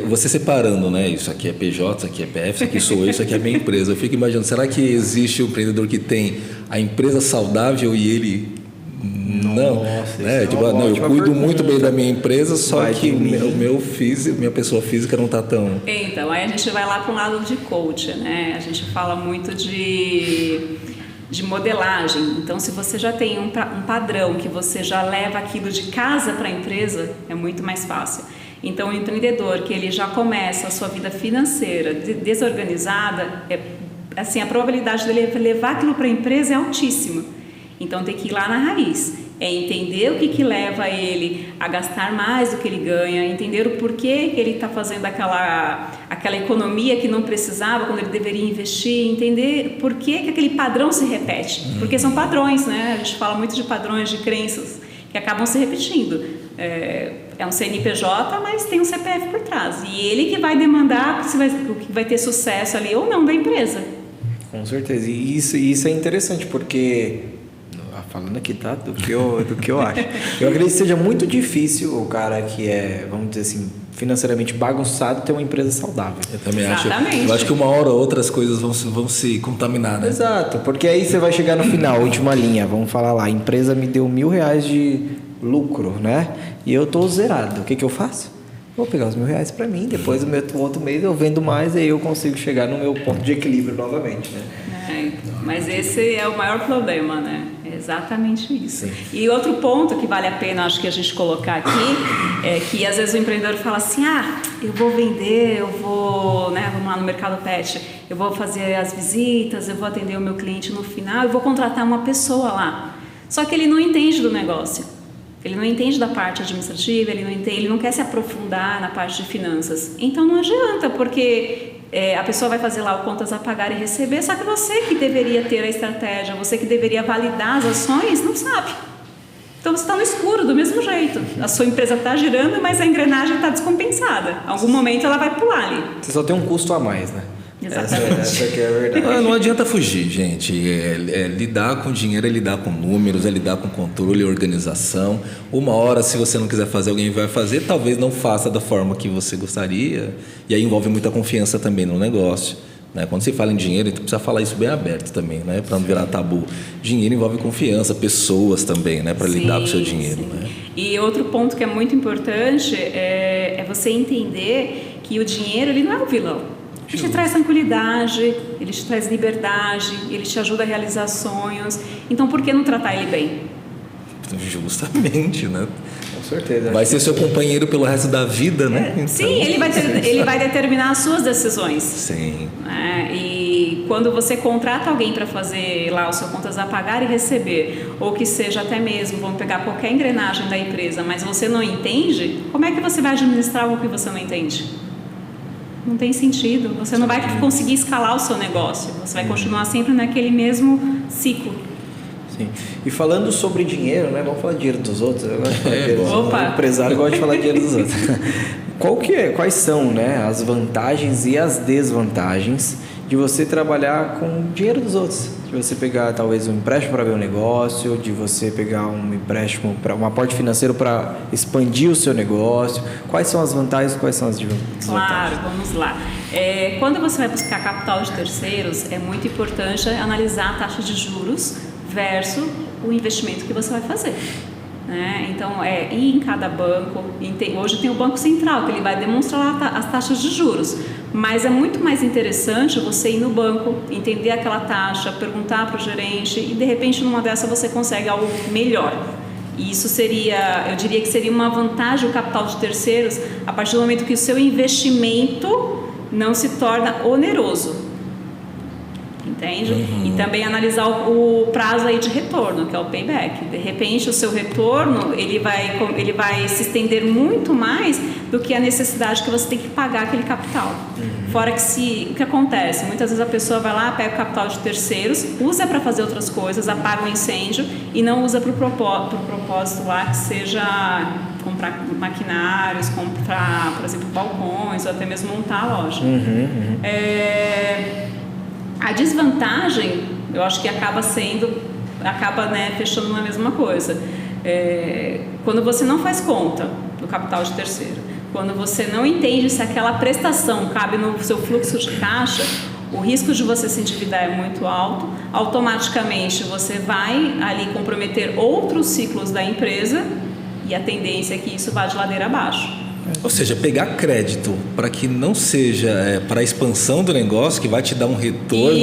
Você separando, né? Isso aqui é PJ, isso aqui é PF, isso aqui sou eu, isso aqui é minha empresa. Eu fico imaginando, será que existe um empreendedor que tem a empresa saudável e ele não, né? Eu cuido muito bem da minha empresa, só que minha pessoa física não está tão... Então, aí a gente vai lá para um lado de coach, né? A gente fala muito de modelagem. Então, se você já tem um padrão que você já leva aquilo de casa para a empresa, é muito mais fácil. Então, o empreendedor que ele já começa a sua vida financeira desorganizada, assim, a probabilidade dele levar aquilo para a empresa é altíssima. Então, tem que ir lá na raiz. É entender o que leva ele a gastar mais do que ele ganha, entender o porquê que ele está fazendo aquela economia que não precisava, quando ele deveria investir, entender por que aquele padrão se repete. Porque são padrões, né? A gente fala muito de padrões, de crenças. que acabam se repetindo. É um CNPJ, mas tem um CPF por trás. E ele que vai demandar o que vai ter sucesso ali ou não da empresa. Com certeza. E isso é interessante, porque... Falando aqui, tá? Do que eu acho. Eu acredito que seja muito difícil o cara que é, vamos dizer assim, financeiramente bagunçado ter uma empresa saudável. Eu também Exatamente. acho. Eu acho que uma hora ou outra as coisas vão se contaminar, né? Exato, porque aí você vai chegar no final, última linha, vamos falar lá, a empresa me deu R$1.000 de lucro, né? E eu tô zerado. O que eu faço? Vou pegar os R$1.000 para mim, depois no outro mês eu vendo mais e aí eu consigo chegar no meu ponto de equilíbrio novamente, né? Mas esse é o maior problema, né? É exatamente isso. Sim. E outro ponto que vale a pena, acho que a gente colocar aqui, é que às vezes o empreendedor fala assim, eu vou vender, eu vou, né, vamos lá no mercado pet, eu vou fazer as visitas, eu vou atender o meu cliente no final, eu vou contratar uma pessoa lá. Só que ele não entende do negócio. Ele não entende da parte administrativa, ele não quer se aprofundar na parte de finanças. Então não adianta, porque a pessoa vai fazer lá o contas a pagar e receber, só que você que deveria ter a estratégia, você que deveria validar as ações, não sabe. Então você está no escuro do mesmo jeito. A sua empresa está girando, mas a engrenagem está descompensada. Em algum momento ela vai pular ali. Você só tem um custo a mais, né? Exatamente. Essa que é a verdade. Não adianta fugir, gente. Lidar com dinheiro é lidar com números, é lidar com controle e organização. Uma hora, se você não quiser fazer, alguém vai fazer. Talvez não faça da forma que você gostaria. E aí envolve muita confiança também no negócio, né? Quando se fala em dinheiro, então precisa falar isso bem aberto também, né? Para não virar tabu. Dinheiro envolve confiança, pessoas também, né? Para lidar com o seu dinheiro, né? E outro ponto que é muito importante é você entender que o dinheiro ele não é o vilão. Ele te traz tranquilidade, ele te traz liberdade, ele te ajuda a realizar sonhos. Então, por que não tratar ele bem? Justamente, né? Com certeza. Vai ser seu companheiro pelo resto da vida, né? Então... Sim, ele vai determinar as suas decisões. Sim. E quando você contrata alguém para fazer lá o seu contas a pagar e receber, ou que seja até mesmo, vamos pegar qualquer engrenagem da empresa, mas você não entende, como é que você vai administrar algo que você não entende? Não tem sentido, você não vai conseguir escalar o seu negócio, você vai continuar sempre naquele mesmo ciclo. Sim. E falando sobre dinheiro, né? Vamos falar de dinheiro dos outros. Eu gosto de falar de dinheiro dos outros. Opa. O empresário gosta de falar de dinheiro dos outros. Quais são, né, as vantagens e as desvantagens de você trabalhar com dinheiro dos outros? De você pegar talvez um empréstimo para ver um negócio, de você pegar um empréstimo para um aporte financeiro para expandir o seu negócio. Quais são as vantagens e quais são as desvantagens? Claro, vamos lá. Quando você vai buscar capital de terceiros, é muito importante analisar a taxa de juros versus o investimento que você vai fazer. Né? Então, ir em cada banco. Hoje tem o Banco Central, que ele vai demonstrar lá as taxas de juros. Mas é muito mais interessante você ir no banco, entender aquela taxa, perguntar para o gerente e, de repente, numa dessa você consegue algo melhor. E isso eu diria que seria uma vantagem o capital de terceiros a partir do momento que o seu investimento não se torna oneroso. Entende? E também analisar o prazo aí de retorno, que é o payback. De repente, o seu retorno ele vai se estender muito mais do que a necessidade que você tem que pagar aquele capital. Fora que o que acontece? Muitas vezes a pessoa vai lá, pega o capital de terceiros, usa para fazer outras coisas, apaga o incêndio e não usa para o propósito lá que seja comprar maquinários, comprar, por exemplo, balcões ou até mesmo montar a loja. A desvantagem, eu acho que acaba fechando na mesma coisa. Quando você não faz conta do capital de terceiro, quando você não entende se aquela prestação cabe no seu fluxo de caixa, o risco de você se endividar é muito alto, automaticamente você vai ali comprometer outros ciclos da empresa e a tendência é que isso vá de ladeira abaixo. Ou seja, pegar crédito para que não seja para a expansão do negócio, que vai te dar um retorno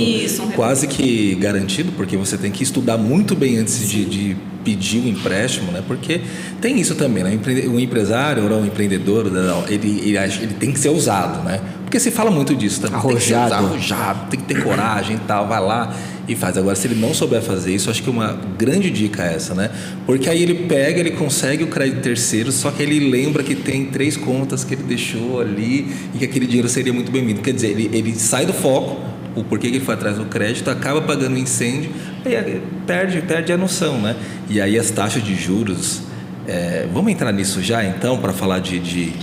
quase que garantido, porque você tem que estudar muito bem antes de pedir um empréstimo, né? Porque tem isso também, né? O empresário ou o empreendedor, ele tem que ser ousado, né? Porque se fala muito disso também. Arrojado. Tem que ser arrojado, tem que ter coragem e tal, vai lá e faz. Agora, se ele não souber fazer isso, acho que uma grande dica é essa, né? Porque aí ele consegue o crédito terceiro, só que ele lembra que tem 3 contas que ele deixou ali e que aquele dinheiro seria muito bem-vindo. Quer dizer, ele sai do foco, o porquê que ele foi atrás do crédito, acaba pagando o incêndio, aí perde a noção, né? E aí as taxas de juros Vamos entrar nisso já, então, para falar de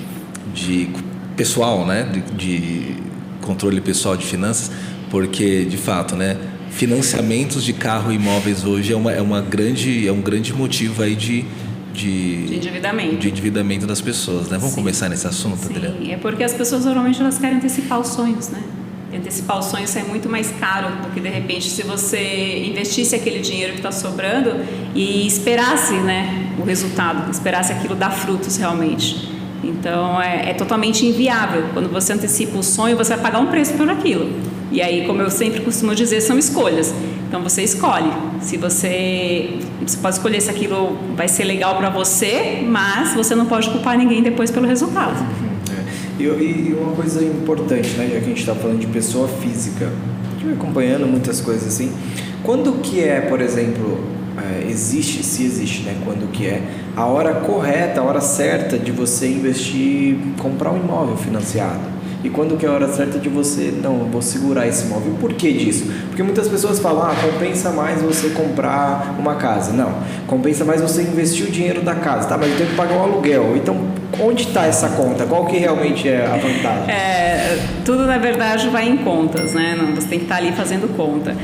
pessoal, né? De controle pessoal de finanças, porque, de fato, né? Financiamentos de carro e imóveis hoje é um grande motivo aí de endividamento das pessoas, né? Vamos começar nesse assunto, Adriana? Sim, é porque as pessoas normalmente elas querem antecipar os sonhos, né? Antecipar os sonhos é muito mais caro do que, de repente, se você investisse aquele dinheiro que está sobrando e esperasse, né, o resultado, esperasse aquilo dar frutos realmente. Então, é totalmente inviável. Quando você antecipa o sonho, você vai pagar um preço por aquilo. E aí, como eu sempre costumo dizer, são escolhas. Então, você escolhe. Você pode escolher se aquilo vai ser legal para você, mas você não pode culpar ninguém depois pelo resultado. E uma coisa importante, né, já que a gente está falando de pessoa física, a gente vai acompanhando muitas coisas assim. Quando que é, por exemplo, se existe, né, quando que é a hora correta, a hora certa de você investir, comprar um imóvel financiado? E quando que é a hora certa de você, não, eu vou segurar esse imóvel? E por que disso? Porque muitas pessoas falam, compensa mais você comprar uma casa. Não, compensa mais você investir o dinheiro da casa, tá? Mas eu tenho que pagar um aluguel. Então, onde está essa conta? Qual que realmente é a vantagem? Tudo, na verdade, vai em contas, né? Não, você tem que estar ali fazendo conta.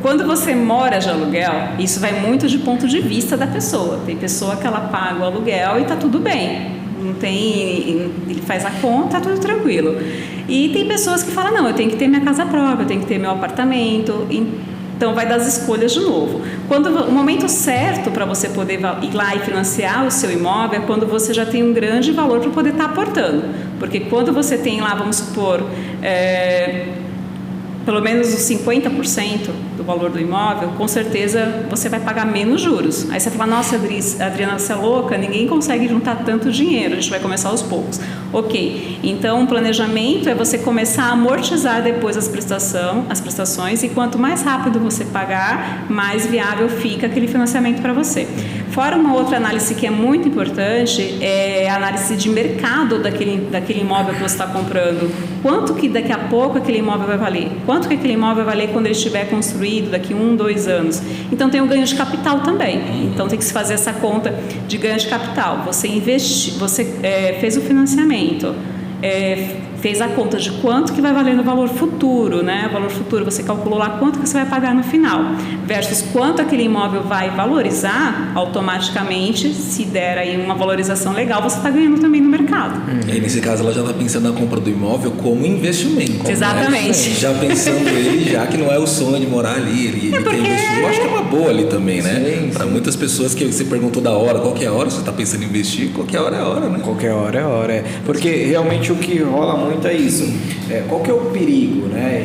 Quando você mora de aluguel, isso vai muito de ponto de vista da pessoa. Tem pessoa que ela paga o aluguel e está tudo bem. Não tem, ele faz a conta, tá tudo tranquilo. E tem pessoas que falam, não, eu tenho que ter minha casa própria, eu tenho que ter meu apartamento. Então vai das escolhas de novo. O momento certo para você poder ir lá e financiar o seu imóvel é quando você já tem um grande valor para poder estar aportando. Porque quando você tem lá, vamos supor, pelo menos os 50% do valor do imóvel, com certeza você vai pagar menos juros. Aí você fala, nossa, Adriana, você é louca, ninguém consegue juntar tanto dinheiro, a gente vai começar aos poucos. Ok, então o planejamento é você começar a amortizar depois as prestações, e quanto mais rápido você pagar, mais viável fica aquele financiamento para você. Fora uma outra análise que é muito importante, é a análise de mercado daquele imóvel que você está comprando. Quanto que daqui a pouco aquele imóvel vai valer? Quanto que aquele imóvel vai valer quando ele estiver construído daqui 1, 2 anos? Então tem o ganho de capital também. Então tem que se fazer essa conta de ganho de capital. Você fez o financiamento, fez a conta de quanto que vai valer no valor futuro, né? O valor futuro, você calculou lá quanto que você vai pagar no final, versus quanto aquele imóvel vai valorizar, automaticamente, se der aí uma valorização legal, você está ganhando também no mercado. E aí, nesse caso, ela já está pensando na compra do imóvel como investimento. Exatamente. Né? Já pensando já que não é o sonho de morar ali, ele quer investir. Eu acho que é uma boa ali também, né? Para muitas pessoas que você perguntou da hora, qual que é a hora, você está pensando em investir, qualquer hora é a hora, né? Qualquer hora é a hora, Porque realmente o que rola muito é isso. Qual que é o perigo, né?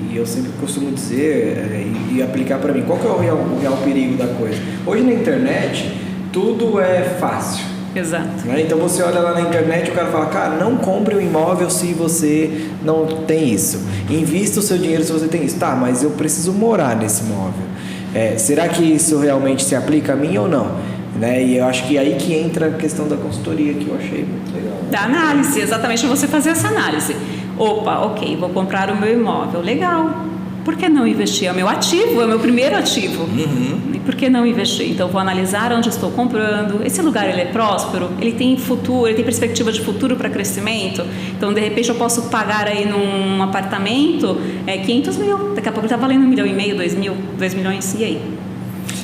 E eu sempre costumo dizer e aplicar para mim, qual que é o real perigo da coisa? Hoje na internet, tudo é fácil. Exato. Né? Então você olha lá na internet e o cara fala, cara, não compre um imóvel se você não tem isso. Invista o seu dinheiro se você tem isso. Tá, mas eu preciso morar nesse imóvel. Será que isso realmente se aplica a mim ou não? Né? E eu acho que aí que entra a questão da consultoria, que eu achei muito legal. Da análise, exatamente, você fazer essa análise. Opa, ok, vou comprar o meu imóvel, legal. Por que não investir? É o meu ativo, é o meu primeiro ativo. E por que não investir? Então, vou analisar onde estou comprando. Esse lugar, ele é próspero? Ele tem futuro? Ele tem perspectiva de futuro para crescimento? Então, de repente, eu posso pagar aí num apartamento 500 mil. Daqui a pouco está valendo 1,5 milhão, 2 milhões, e aí?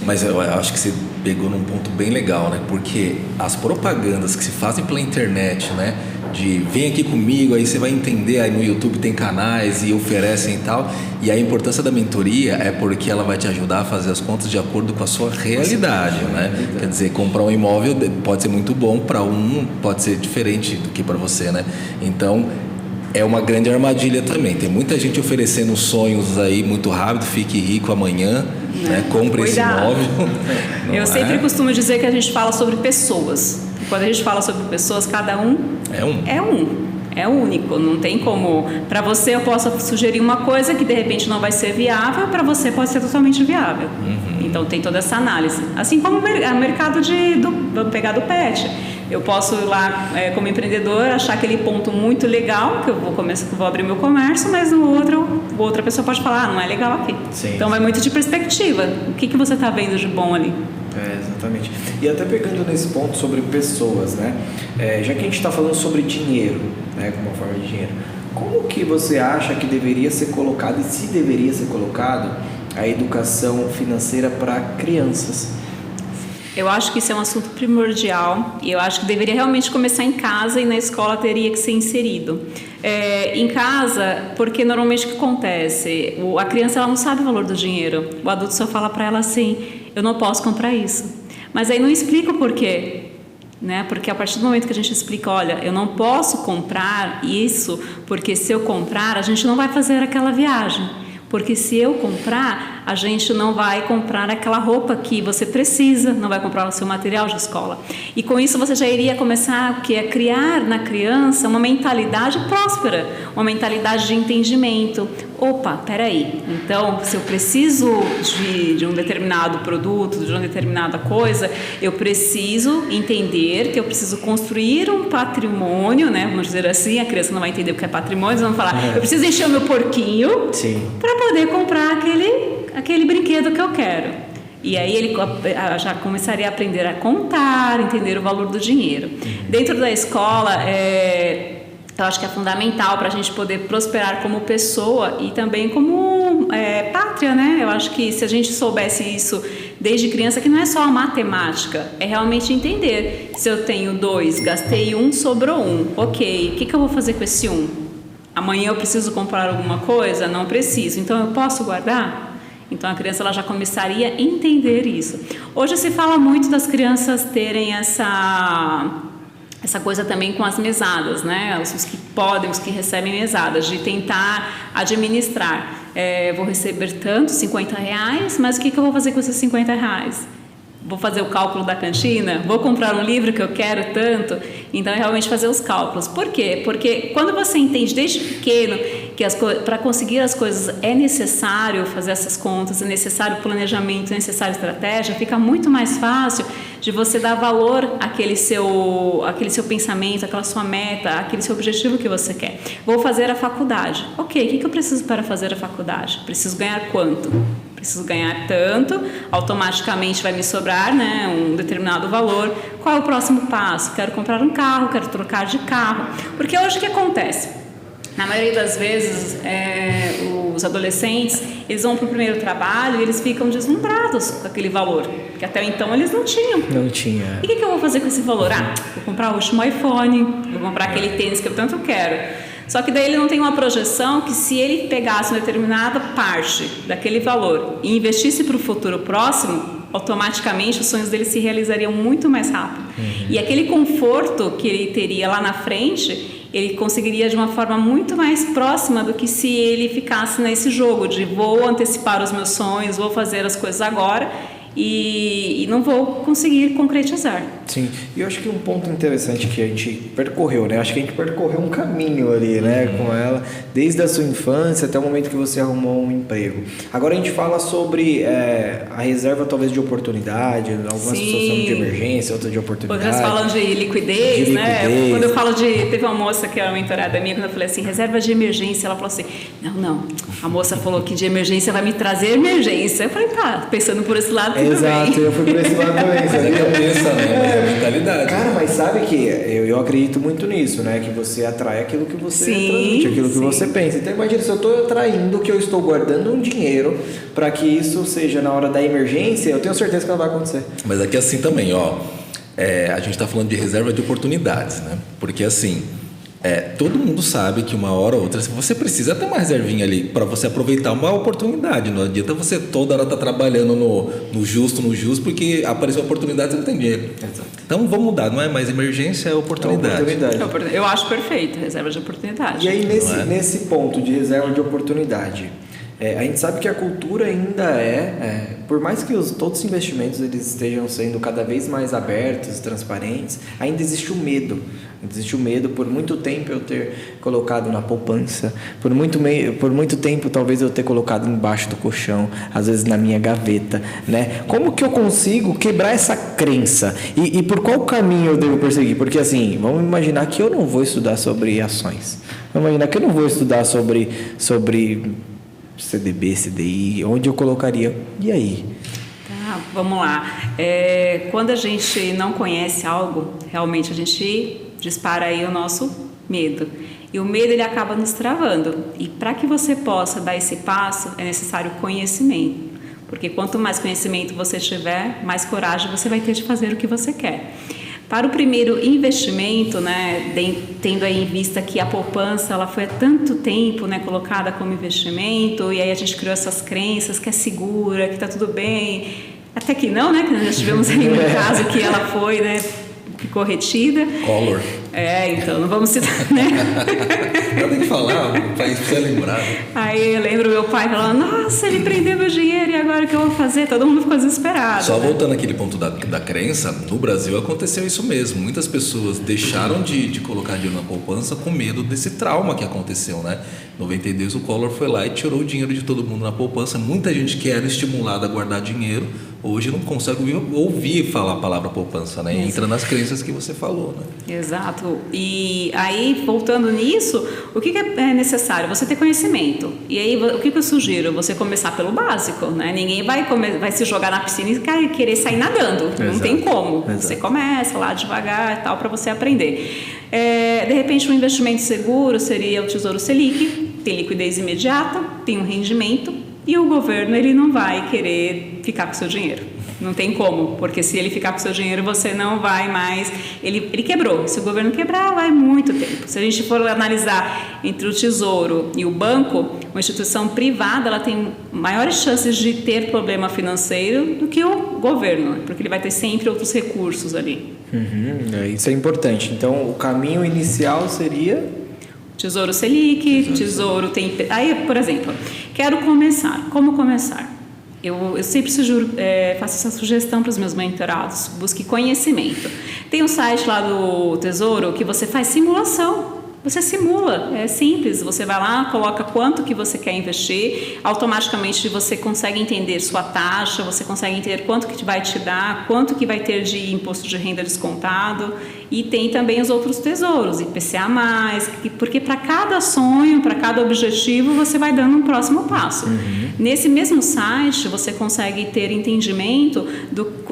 Mas eu acho que você pegou num ponto bem legal, né? Porque as propagandas que se fazem pela internet, né? De vem aqui comigo, aí você vai entender, aí no YouTube tem canais e oferecem e tal. E a importância da mentoria é porque ela vai te ajudar a fazer as contas de acordo com a sua realidade, né? Quer dizer, comprar um imóvel pode ser muito bom para pode ser diferente do que para você, né? Então, é uma grande armadilha também. Tem muita gente oferecendo sonhos aí muito rápido, fique rico amanhã, né? Compre esse imóvel. Eu sempre costumo dizer que a gente fala sobre pessoas. E quando a gente fala sobre pessoas, cada um é único. Não tem como. Para você eu posso sugerir uma coisa que de repente não vai ser viável, para você pode ser totalmente viável. Então tem toda essa análise. Assim como o mercado vamos pegar do pet. Eu posso ir lá como empreendedor achar aquele ponto muito legal, que eu vou abrir meu comércio, mas no outra pessoa pode falar, não é legal aqui. Sim. Então vai muito de perspectiva. O que você está vendo de bom ali? Exatamente. E até pegando nesse ponto sobre pessoas, né? Já que a gente está falando sobre dinheiro, né? Como uma forma de dinheiro, como que você acha que deveria ser colocado e se deveria ser colocado a educação financeira para crianças? Eu acho que isso é um assunto primordial e eu acho que deveria realmente começar em casa e na escola teria que ser inserido. Em casa, porque normalmente o que acontece? A criança ela não sabe o valor do dinheiro. O adulto só fala para ela assim, eu não posso comprar isso. Mas aí não explica o porquê. Né? Porque a partir do momento que a gente explica, olha, eu não posso comprar isso, porque se eu comprar, a gente não vai fazer aquela viagem. Porque se eu comprar, a gente não vai comprar aquela roupa que você precisa, não vai comprar o seu material de escola. E com isso você já iria começar a criar na criança uma mentalidade próspera, uma mentalidade de entendimento. Opa, peraí, então se eu preciso de um determinado produto, de uma determinada coisa, eu preciso entender que eu preciso construir um patrimônio, né? Vamos dizer assim, a criança não vai entender o que é patrimônio, eles vão falar, eu preciso encher o meu porquinho para poder comprar aquele brinquedo que eu quero. E aí ele já começaria a aprender a contar, entender o valor do dinheiro. Dentro da escola, eu acho que é fundamental para a gente poder prosperar como pessoa e também como pátria, né? Eu acho que se a gente soubesse isso desde criança, que não é só a matemática, é realmente entender. Se eu tenho 2, gastei 1, sobrou 1. Ok, o que eu vou fazer com esse 1? Amanhã eu preciso comprar alguma coisa? Não preciso. Então eu posso guardar? Então a criança ela já começaria a entender isso. Hoje se fala muito das crianças terem essa coisa também com as mesadas, né? Os que podem, os que recebem mesadas, de tentar administrar. Vou receber tanto, R$50, mas o que eu vou fazer com esses R$50? Vou fazer o cálculo da cantina? Vou comprar um livro que eu quero tanto? Então, é realmente fazer os cálculos. Por quê? Porque quando você entende desde pequeno que para conseguir as coisas é necessário fazer essas contas, é necessário planejamento, é necessário estratégia, fica muito mais fácil de você dar valor àquele seu pensamento, àquela sua meta, àquele seu objetivo que você quer. Vou fazer a faculdade. Ok, o que eu preciso para fazer a faculdade? Preciso ganhar quanto? Preciso ganhar tanto, automaticamente vai me sobrar, né, um determinado valor. Qual é o próximo passo? Quero comprar um carro, quero trocar de carro. Porque hoje o que acontece? Na maioria das vezes, os adolescentes, eles vão para o primeiro trabalho e eles ficam deslumbrados com aquele valor, que até então eles não tinham. Não tinha. E o que eu vou fazer com esse valor? Vou comprar o último iPhone, vou comprar aquele tênis que eu tanto quero. Só que daí ele não tem uma projeção que se ele pegasse uma determinada parte daquele valor e investisse para o futuro próximo, automaticamente os sonhos dele se realizariam muito mais rápido. E aquele conforto que ele teria lá na frente, ele conseguiria de uma forma muito mais próxima do que se ele ficasse nesse jogo de vou antecipar os meus sonhos, vou fazer as coisas agora e não vou conseguir concretizar. Sim, e eu acho que um ponto interessante que a gente percorreu, né? Acho que a gente percorreu um caminho ali, né? Com ela, desde a sua infância até o momento que você arrumou um emprego. Agora a gente fala sobre a reserva talvez de oportunidade, algumas pessoas falam de emergência, outras de oportunidade. Outras falam de liquidez, né? Quando eu falo teve uma moça que era uma mentorada minha, quando eu falei assim, reserva de emergência, ela falou assim, não, a moça falou que de emergência vai me trazer emergência. Eu falei, tá, pensando por esse lado, tudo exato, bem. Eu fui por esse lado também, Mas é cabeça, né? É mentalidade. Cara, mas sabe que eu acredito muito nisso, né? Que você atrai aquilo que você transmite, aquilo que você pensa. Então imagina, se eu estou atraindo que eu estou guardando um dinheiro para que isso seja na hora da emergência, eu tenho certeza que ela vai acontecer. Mas aqui assim também, ó, a gente está falando de reserva de oportunidades, né? Porque assim, todo mundo sabe que uma hora ou outra você precisa ter uma reservinha ali para você aproveitar uma oportunidade. Não adianta você toda hora estar trabalhando no justo, porque apareceu a oportunidade e você não tem dinheiro. Exato. Então vamos mudar, não é mais emergência, é oportunidade. Eu acho perfeito, reserva de oportunidade. E aí nesse ponto de reserva de oportunidade, a gente sabe que a cultura ainda por mais que todos os investimentos eles estejam sendo cada vez mais abertos, transparentes, ainda existe o medo. Existe o medo por muito tempo eu ter colocado na poupança, por muito tempo talvez eu ter colocado embaixo do colchão, às vezes na minha gaveta, né? Como que eu consigo quebrar essa crença? E por qual caminho eu devo perseguir? Porque assim, vamos imaginar que eu não vou estudar sobre ações. Vamos imaginar que eu não vou estudar sobre CDB, CDI, onde eu colocaria? E aí? Vamos lá. Quando a gente não conhece algo, realmente a gente dispara aí o nosso medo. E o medo, ele acaba nos travando. E para que você possa dar esse passo, é necessário conhecimento. Porque quanto mais conhecimento você tiver, mais coragem você vai ter de fazer o que você quer. Para o primeiro investimento, né, tendo aí em vista que a poupança ela foi há tanto tempo, né, colocada como investimento, e aí a gente criou essas crenças que é segura, que está tudo bem, até que não, né, que nós já tivemos aí um caso que ela foi, né, ficou retida. Collor. Então não vamos citar, né? Eu tenho que falar, o país precisa lembrar. Aí eu lembro meu pai falando, nossa, ele prendeu meu dinheiro e agora o que eu vou fazer? Todo mundo ficou desesperado. Só voltando àquele ponto da crença, no Brasil aconteceu isso mesmo. Muitas pessoas deixaram de colocar dinheiro na poupança com medo desse trauma que aconteceu, né? Em 92 o Collor foi lá e tirou o dinheiro de todo mundo na poupança. Muita gente que era estimulada a guardar dinheiro, hoje não consegue ouvir falar a palavra poupança, né? E entra nas crenças que você falou, né? Exato. E aí, voltando nisso, o que é necessário? Você ter conhecimento. E aí, o que eu sugiro? Você começar pelo básico, né? Ninguém vai se jogar na piscina e querer sair nadando. Exato. Não tem como. Exato. Você começa lá devagar e tal, para você aprender. De repente, um investimento seguro seria o Tesouro Selic. Tem liquidez imediata, tem um rendimento e o governo, ele não vai querer ficar com o seu dinheiro. Não tem como, porque se ele ficar com o seu dinheiro, você não vai mais... Ele quebrou. Se o governo quebrar, vai muito tempo. Se a gente for analisar entre o Tesouro e o banco, uma instituição privada, ela tem maiores chances de ter problema financeiro do que o governo, porque ele vai ter sempre outros recursos ali. Isso é importante. Então, o caminho inicial seria... Tesouro Selic, Tesouro tem... Aí, por exemplo, quero começar. Como começar? Eu sempre faço essa sugestão para os meus mentorados. Busque conhecimento. Tem um site lá do Tesouro que você faz simulação. Você simula, é simples, você vai lá, coloca quanto que você quer investir, automaticamente você consegue entender sua taxa, você consegue entender quanto que vai te dar, quanto que vai ter de imposto de renda descontado, e tem também os outros tesouros, IPCA+, porque para cada sonho, para cada objetivo, você vai dando um próximo passo. Nesse mesmo site, você consegue ter entendimento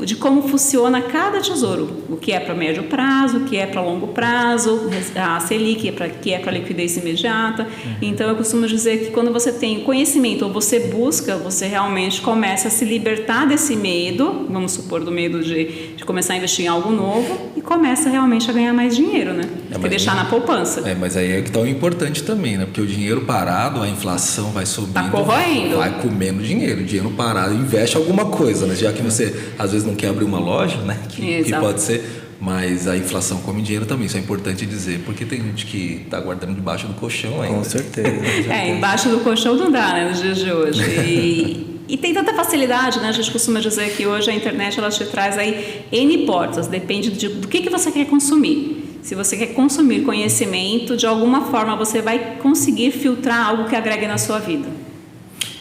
de como funciona cada tesouro, o que é para médio prazo, o que é para longo prazo, a Selic que é para liquidez imediata. Então eu costumo dizer que quando você tem conhecimento ou você busca, você realmente começa a se libertar desse medo, vamos supor, do medo de começar a investir em algo novo, e começa realmente a ganhar mais dinheiro, né? Que deixar na poupança. Mas aí é que está o importante também, né? Porque o dinheiro parado, a inflação vai subindo, tá corroendo, vai comendo dinheiro. Dinheiro parado, investe alguma coisa, né? Já que você às vezes não quer abrir uma loja, né? Que pode ser... Mas a inflação come dinheiro também, isso é importante dizer, porque tem gente que está guardando debaixo do colchão ainda. Com certeza. Embaixo do colchão não dá, né, nos dias de hoje. E tem tanta facilidade, né? A gente costuma dizer que hoje a internet ela te traz aí N portas, depende do que você quer consumir. Se você quer consumir conhecimento, de alguma forma você vai conseguir filtrar algo que agregue na sua vida.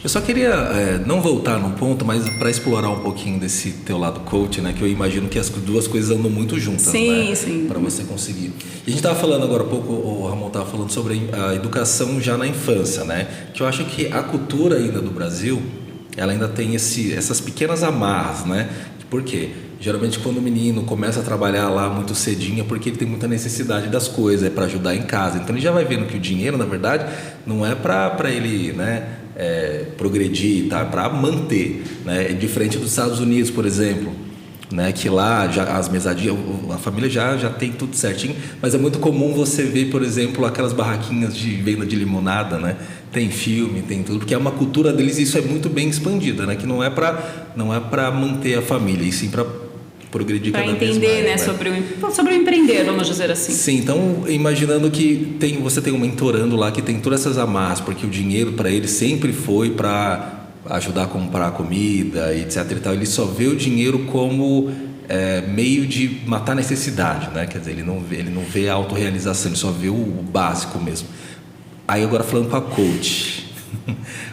Eu só queria não voltar num ponto, mas para explorar um pouquinho desse teu lado coach, né? Que eu imagino que as duas coisas andam muito juntas, sim, né? Sim. Para você conseguir. E a gente estava falando agora há pouco, o Ramon estava falando sobre a educação já na infância, né? Que eu acho que a cultura ainda do Brasil, ela ainda tem essas pequenas amarras, né? Por quê? Geralmente quando o menino começa a trabalhar lá muito cedinho é porque ele tem muita necessidade das coisas, é para ajudar em casa. Então ele já vai vendo que o dinheiro, na verdade, não é para ele, né? Progredir, tá? Para manter, né? Diferente dos Estados Unidos, por exemplo, né? Que lá já as mesadinhas, a família já tem tudo certinho, mas é muito comum você ver, por exemplo, aquelas barraquinhas de venda de limonada, né? Tem filme, tem tudo, porque é uma cultura deles e isso é muito bem expandida, né? Que não é para manter a família, e sim para progredir cada vez mais. Para entender, né? Sobre o empreender, vamos dizer assim. Sim, então imaginando que você tem um mentorando lá que tem todas essas amarras, porque o dinheiro para ele sempre foi para ajudar a comprar comida, etc e tal. Ele só vê o dinheiro como meio de matar necessidade, né? Quer dizer, ele não vê a autorrealização, ele só vê o básico mesmo. Aí agora falando com a coach,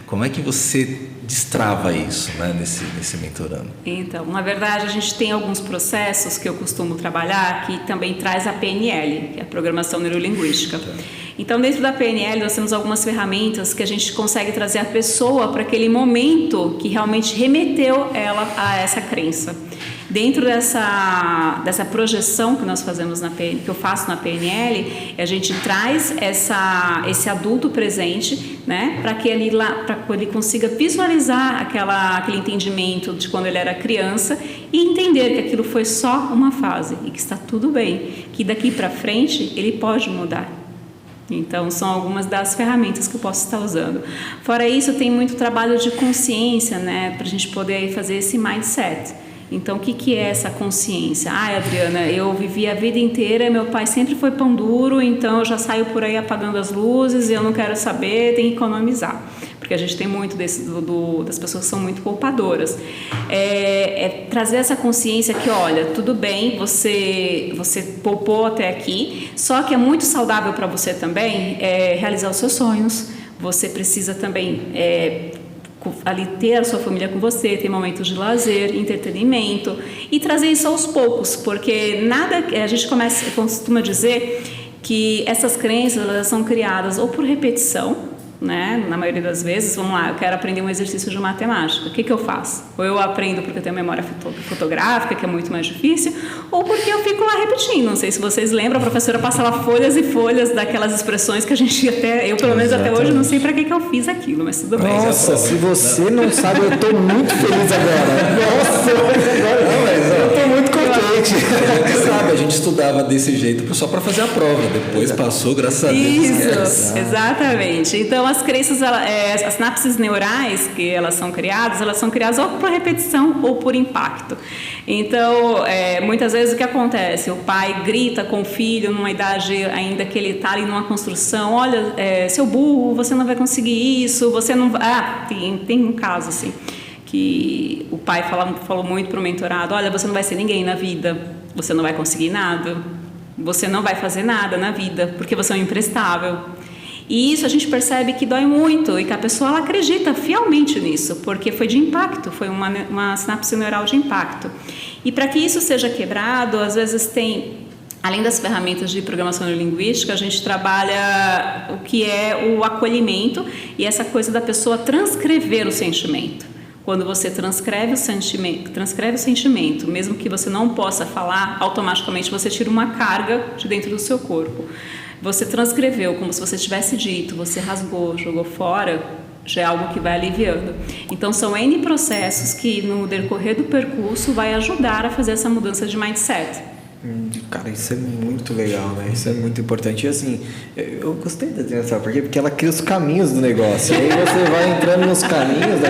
como é que você destrava isso, né, nesse mentorando? Então, na verdade, a gente tem alguns processos que eu costumo trabalhar que também traz a PNL, que é a Programação Neurolinguística. Então, dentro da PNL, nós temos algumas ferramentas que a gente consegue trazer a pessoa para aquele momento que realmente remeteu ela a essa crença. Dentro dessa projeção que nós fazemos que eu faço na PNL, a gente traz esse adulto presente, né, para que ele consiga visualizar aquele entendimento de quando ele era criança e entender que aquilo foi só uma fase e que está tudo bem, que daqui para frente ele pode mudar. Então, são algumas das ferramentas que eu posso estar usando. Fora isso, tem muito trabalho de consciência, né, para a gente poder fazer esse mindset. Então, o que é essa consciência? Adriana, eu vivi a vida inteira, meu pai sempre foi pão duro, então eu já saio por aí apagando as luzes, eu não quero saber, tem que economizar. Porque a gente tem muito das pessoas que são muito poupadoras. Trazer essa consciência que, olha, tudo bem, você poupou até aqui, só que é muito saudável para você também realizar os seus sonhos. Você precisa também ali ter a sua família com você, ter momentos de lazer, entretenimento e trazer isso aos poucos, porque a gente costuma dizer que essas crenças elas são criadas ou por repetição, né? Na maioria das vezes, vamos lá, eu quero aprender um exercício de matemática, o que eu faço? Ou eu aprendo porque eu tenho memória fotográfica, que é muito mais difícil, ou porque eu fico lá repetindo. Não sei se vocês lembram, a professora passava folhas e folhas daquelas expressões que a gente eu pelo menos até hoje não sei para que eu fiz aquilo, mas tudo bem. Nossa, se você não sabe, eu tô muito feliz agora. Nossa, eu tô muito contente. A gente sabe, a gente estudava desse jeito só para fazer a prova, depois passou, graças a Deus. Isso, exatamente. Então, as crenças, as sinapses neurais que elas são criadas ou por repetição ou por impacto. Então, muitas vezes o que acontece? O pai grita com o filho numa idade ainda que ele está ali numa construção, olha, seu burro, você não vai conseguir isso, você não vai... tem um caso assim, que o pai falou muito para o mentorado, olha, você não vai ser ninguém na vida, você não vai conseguir nada, você não vai fazer nada na vida, porque você é um imprestável. E isso a gente percebe que dói muito e que a pessoa ela acredita fielmente nisso, porque foi de impacto, foi uma sinapse neural de impacto. E para que isso seja quebrado, às vezes além das ferramentas de programação neurolinguística, a gente trabalha o que é o acolhimento e essa coisa da pessoa transcrever o sentimento. Quando você transcreve o sentimento, mesmo que você não possa falar, automaticamente você tira uma carga de dentro do seu corpo. Você transcreveu como se você tivesse dito, você rasgou, jogou fora, já é algo que vai aliviando. Então, são N processos que, no decorrer do percurso, vai ajudar a fazer essa mudança de mindset. Cara, isso é muito legal, né? Isso é muito importante. E assim, eu gostei da Adriana, sabe por quê? Porque ela cria os caminhos do negócio. E aí você vai entrando nos caminhos.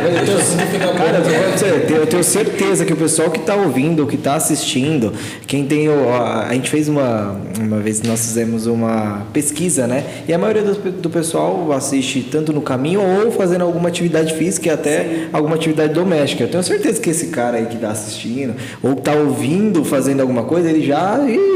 Eu tenho certeza que o pessoal que está ouvindo, que está assistindo, quem tem a gente fez uma vez, nós fizemos uma pesquisa, né? E a maioria do pessoal assiste tanto no caminho ou fazendo alguma atividade física e até alguma atividade doméstica. Eu tenho certeza que esse cara aí que está assistindo ou está ouvindo, fazendo alguma coisa, ele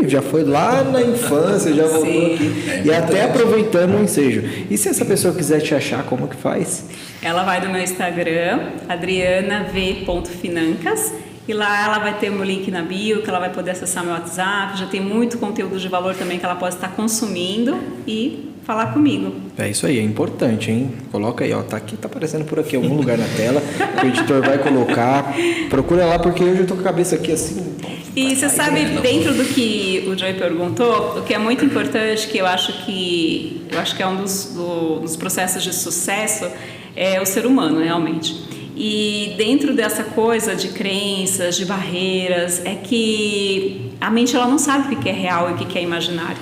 já foi lá na infância, já voltou aqui. E até aproveitando o ensejo. E se essa pessoa quiser te achar, como que faz? Ela vai no meu Instagram, adrianav.financas, e lá ela vai ter o meu link na bio, que ela vai poder acessar meu WhatsApp, já tem muito conteúdo de valor também que ela pode estar consumindo e falar comigo. É isso aí, é importante, hein? Coloca aí, ó, tá aparecendo por aqui, algum lugar na tela, o editor vai colocar, procura lá, porque eu já tô com a cabeça aqui assim... E você sabe, dentro do que o Joey perguntou, o que é muito importante, que eu acho que é um dos processos de sucesso, é o ser humano, realmente. E dentro dessa coisa de crenças, de barreiras, é que a mente ela não sabe o que é real e o que é imaginário.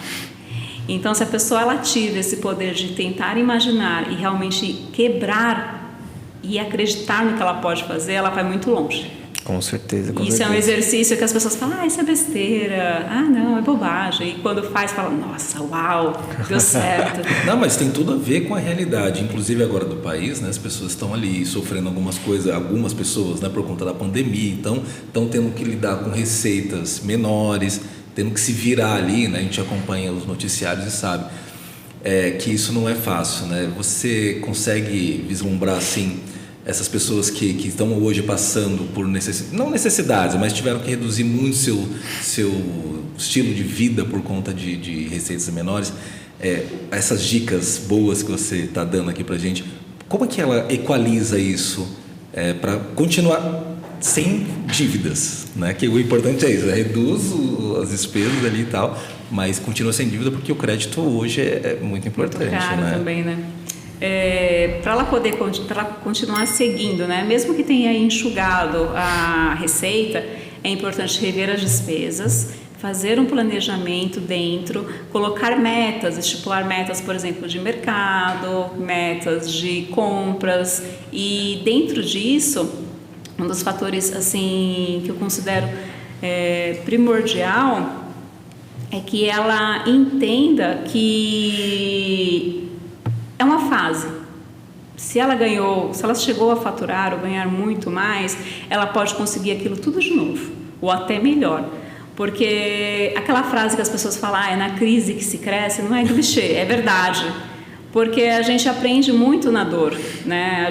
Então, se a pessoa ela tiver esse poder de tentar imaginar e realmente quebrar e acreditar no que ela pode fazer, ela vai muito longe. Com certeza. Isso é um exercício que as pessoas falam, isso é besteira, não, é bobagem. E quando faz, fala, nossa, uau, deu certo. Não, mas tem tudo a ver com a realidade, inclusive agora do país, né? As pessoas estão ali sofrendo algumas pessoas, né, por conta da pandemia, então estão tendo que lidar com receitas menores, tendo que se virar ali, né? A gente acompanha os noticiários e sabe que isso não é fácil, né? Você consegue vislumbrar assim essas pessoas que estão hoje passando por não necessidades, mas tiveram que reduzir muito seu estilo de vida por conta de receitas menores, essas dicas boas que você está dando aqui para a gente, como é que ela equaliza isso para continuar sem dívidas, né? Que o importante é isso, reduz as despesas ali e tal, mas continua sem dívida porque o crédito hoje é muito importante, muito caro, né? Também, né? Para ela poder continuar seguindo, né? Mesmo que tenha enxugado a receita, é importante rever as despesas, fazer um planejamento dentro, colocar metas, estipular metas, por exemplo, de mercado, metas de compras, e dentro disso, um dos fatores assim que eu considero primordial é que ela entenda que é uma fase. Se ela chegou a faturar ou ganhar muito mais, ela pode conseguir aquilo tudo de novo, ou até melhor. Porque aquela frase que as pessoas falam, é na crise que se cresce, não é clichê, é verdade. Porque a gente aprende muito na dor, né?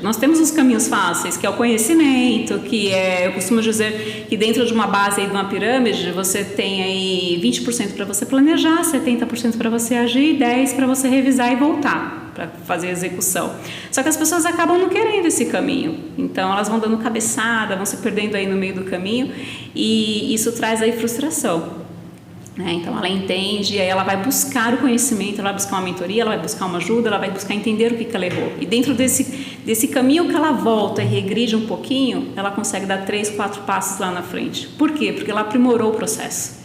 Nós temos os caminhos fáceis, que é o conhecimento, eu costumo dizer que dentro de uma base aí, de uma pirâmide, você tem aí 20% para você planejar, 70% para você agir, 10% para você revisar e voltar para fazer a execução. Só que as pessoas acabam não querendo esse caminho, então elas vão dando cabeçada, vão se perdendo aí no meio do caminho, e isso traz aí frustração. Então ela entende, aí ela vai buscar o conhecimento, ela vai buscar uma mentoria, ela vai buscar uma ajuda, ela vai buscar entender o que ela errou. E dentro desse caminho que ela volta e regride um pouquinho, ela consegue dar 3, 4 passos lá na frente. Por quê? Porque ela aprimorou o processo.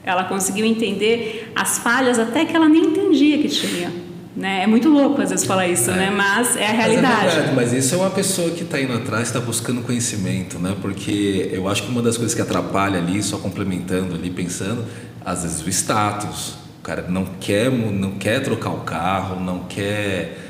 Ela conseguiu entender as falhas até que ela nem entendia que tinha. É muito louco às vezes falar isso, né? Mas é a realidade. Mas é verdade, mas isso é uma pessoa que está indo atrás, está buscando conhecimento, né? Porque eu acho que uma das coisas que atrapalha ali, só complementando ali, pensando, às vezes o status. O cara não quer trocar o carro, não quer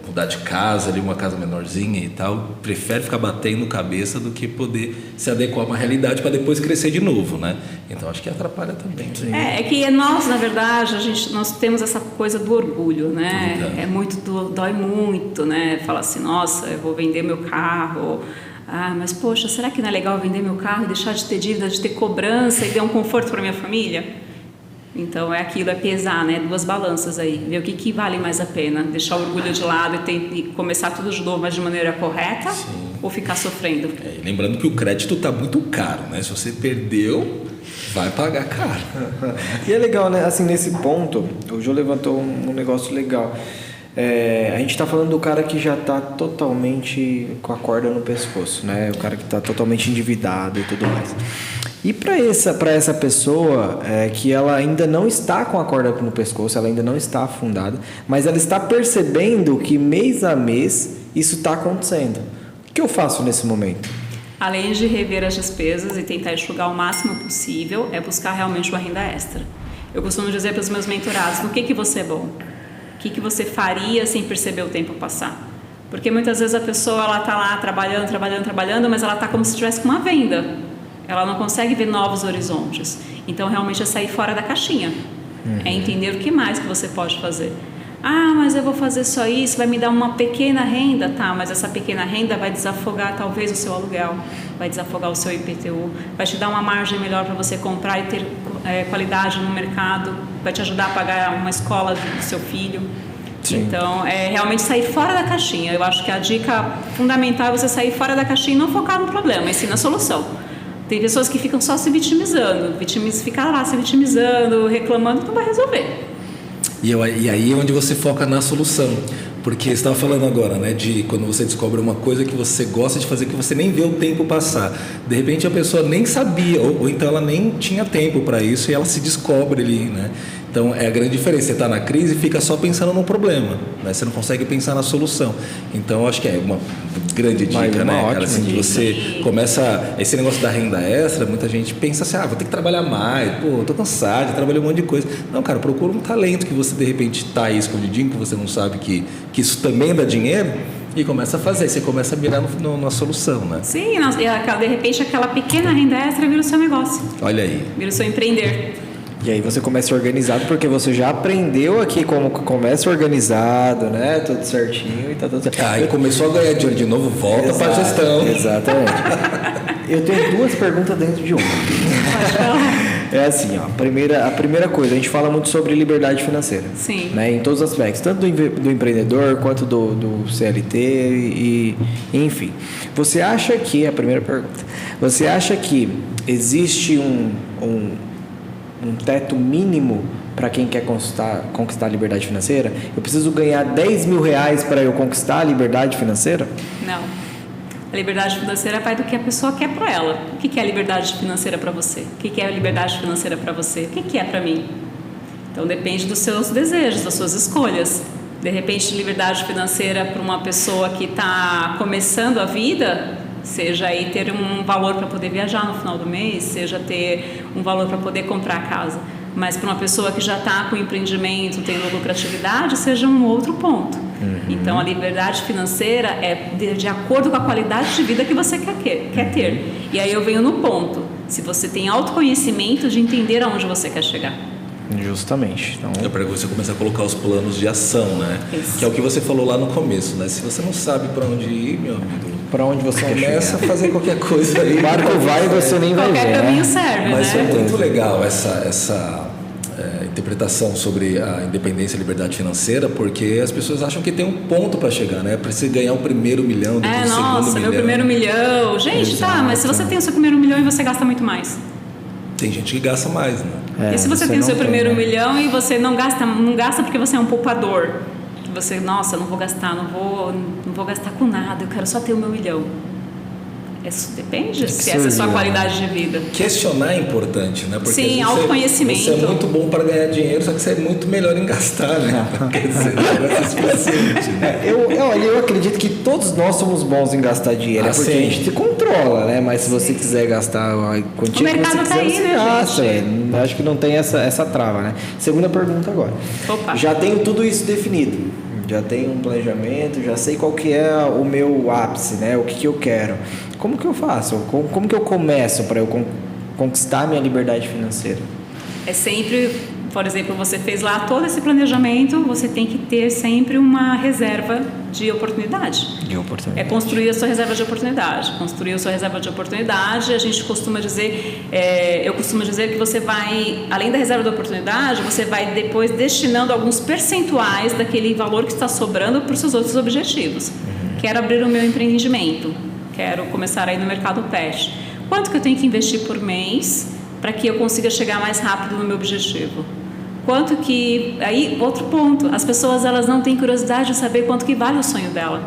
mudar de casa, ali uma casa menorzinha e tal, prefere ficar batendo cabeça do que poder se adequar a uma realidade para depois crescer de novo, né? Então acho que atrapalha também. É que nós, na verdade, nós temos essa coisa do orgulho, né? Então. É muito, dói muito, né? Falar assim, nossa, eu vou vender meu carro. Mas poxa, será que não é legal vender meu carro e deixar de ter dívida, de ter cobrança e dar um conforto para minha família? Então é pesar, né? 2 balanças aí, ver o que vale mais a pena, deixar o orgulho de lado e começar tudo de novo, mas de maneira correta. Sim. Ou ficar sofrendo. Lembrando que o crédito está muito caro, né? Se você perdeu, vai pagar caro. E é legal, né? Assim, nesse ponto, o Jô levantou um negócio legal. A gente está falando do cara que já está totalmente com a corda no pescoço, né? O cara que está totalmente endividado e tudo mais. E para essa pessoa que ela ainda não está com a corda no pescoço, ela ainda não está afundada, mas ela está percebendo que mês a mês isso está acontecendo. O que eu faço nesse momento? Além de rever as despesas e tentar enxugar o máximo possível, é buscar realmente uma renda extra. Eu costumo dizer para os meus mentorados, no que você é bom? O que você faria sem perceber o tempo passar? Porque muitas vezes a pessoa está lá trabalhando, mas ela está como se estivesse com uma venda. Ela não consegue ver novos horizontes. Então, realmente é sair fora da caixinha. É entender o que mais que você pode fazer. Mas eu vou fazer só isso, vai me dar uma pequena renda? Tá, mas essa pequena renda vai desafogar talvez o seu aluguel, vai desafogar o seu IPTU, vai te dar uma margem melhor para você comprar e ter qualidade no mercado, vai te ajudar a pagar uma escola do seu filho. Sim. Então, realmente sair fora da caixinha. Eu acho que a dica fundamental é você sair fora da caixinha e não focar no problema, e sim na solução. Tem pessoas que ficam só se vitimizando, ficar lá se vitimizando, reclamando, não vai resolver. E aí é onde você foca na solução. Porque você estava falando agora, né, de quando você descobre uma coisa que você gosta de fazer, que você nem vê o tempo passar. De repente a pessoa nem sabia, ou então ela nem tinha tempo para isso e ela se descobre ali, né? Então é a grande diferença. Você está na crise e fica só pensando no problema, né? Você não consegue pensar na solução. Então eu acho que é uma grande dica, né, cara? Assim, você começa esse negócio da renda extra, muita gente pensa assim, vou ter que trabalhar mais, tô cansado, já trabalhei um monte de coisa. Não, cara, procura um talento que você de repente está aí escondidinho, que você não sabe que isso também dá dinheiro, e começa a fazer, você começa a mirar na solução, né? Sim, de repente aquela pequena renda extra vira o seu negócio. Olha aí. Vira o seu empreender. E aí você começa organizado porque você já aprendeu aqui como começa organizado, né? Tudo certinho e tá tudo certo. Aí começou a ganhar dinheiro de novo, volta para a Exato, gestão. Exatamente. Eu tenho duas perguntas dentro de uma. É assim, ó, a primeira coisa, a gente fala muito sobre liberdade financeira. Sim. Né, em todos os aspectos, tanto do empreendedor quanto do CLT e enfim. Você acha que, a primeira pergunta, você acha que existe um teto mínimo para quem quer conquistar a liberdade financeira? Eu preciso ganhar 10 mil reais para eu conquistar a liberdade financeira? Não. A liberdade financeira vai do que a pessoa quer para ela. O que é a liberdade financeira para você? O que é a liberdade financeira para você? O que é para mim? Então depende dos seus desejos, das suas escolhas. De repente, liberdade financeira para uma pessoa que está começando a vida, seja aí ter um valor para poder viajar no final do mês, seja ter um valor para poder comprar a casa. Mas para uma pessoa que já está com empreendimento, tendo lucratividade, seja um outro ponto. Então a liberdade financeira é de acordo com a qualidade de vida que você quer ter. E aí eu venho no ponto, se você tem autoconhecimento de entender aonde você quer chegar. Justamente. Então, É para você começar a colocar os planos de ação, né? Isso. Que é o que você falou lá no começo, né? Se você não sabe para onde ir, meu amigo, para onde você quer começa chegar? a fazer qualquer coisa aí. O barco vai e você nem vai Qualquer ver, caminho né? serve, Mas né? é muito legal essa interpretação sobre a independência e liberdade financeira, porque as pessoas acham que tem um ponto para chegar, né? Precisa ganhar o primeiro milhão, depois o segundo Nossa, milhão. meu primeiro milhão. Gente, Exato. tá, mas se você tem o seu primeiro milhão e você gasta muito mais. Tem gente que gasta mais, né? E se você tem o seu primeiro milhão e você não gasta porque você é um poupador. Você, nossa, eu não vou gastar, não vou gastar com nada, eu quero só ter o meu milhão. Isso depende se essa é a sua qualidade de vida. Questionar é importante, né? Porque Sim, às vezes autoconhecimento. Você é muito bom para ganhar dinheiro, só que você é muito melhor em gastar, né? Quer dizer, é suficiente, né? Eu acredito que todos nós somos bons em gastar dinheiro, porque sim. a gente se controla, né? Mas se você quiser gastar a quantia O que mercado você tá quiser, aí, você né, gasta. gente? Velho. Acho que não tem essa trava, né? Segunda pergunta agora. Opa. Já tenho tudo isso definido. Já tenho um planejamento, já sei qual que é o meu ápice, né? O que eu quero. Como que eu faço? Como que eu começo para eu conquistar a minha liberdade financeira? É sempre, por exemplo, você fez lá todo esse planejamento, você tem que ter sempre uma reserva de oportunidade. É construir a sua reserva de oportunidade. Construir a sua reserva de oportunidade, a gente costuma dizer, eu costumo dizer que você vai, além da reserva de oportunidade, você vai depois destinando alguns percentuais daquele valor que está sobrando para os seus outros objetivos. Quero abrir o meu empreendimento, quero começar aí no mercado pet. Quanto que eu tenho que investir por mês para que eu consiga chegar mais rápido no meu objetivo? Quanto que... Aí, outro ponto, as pessoas elas não têm curiosidade de saber quanto que vale o sonho dela.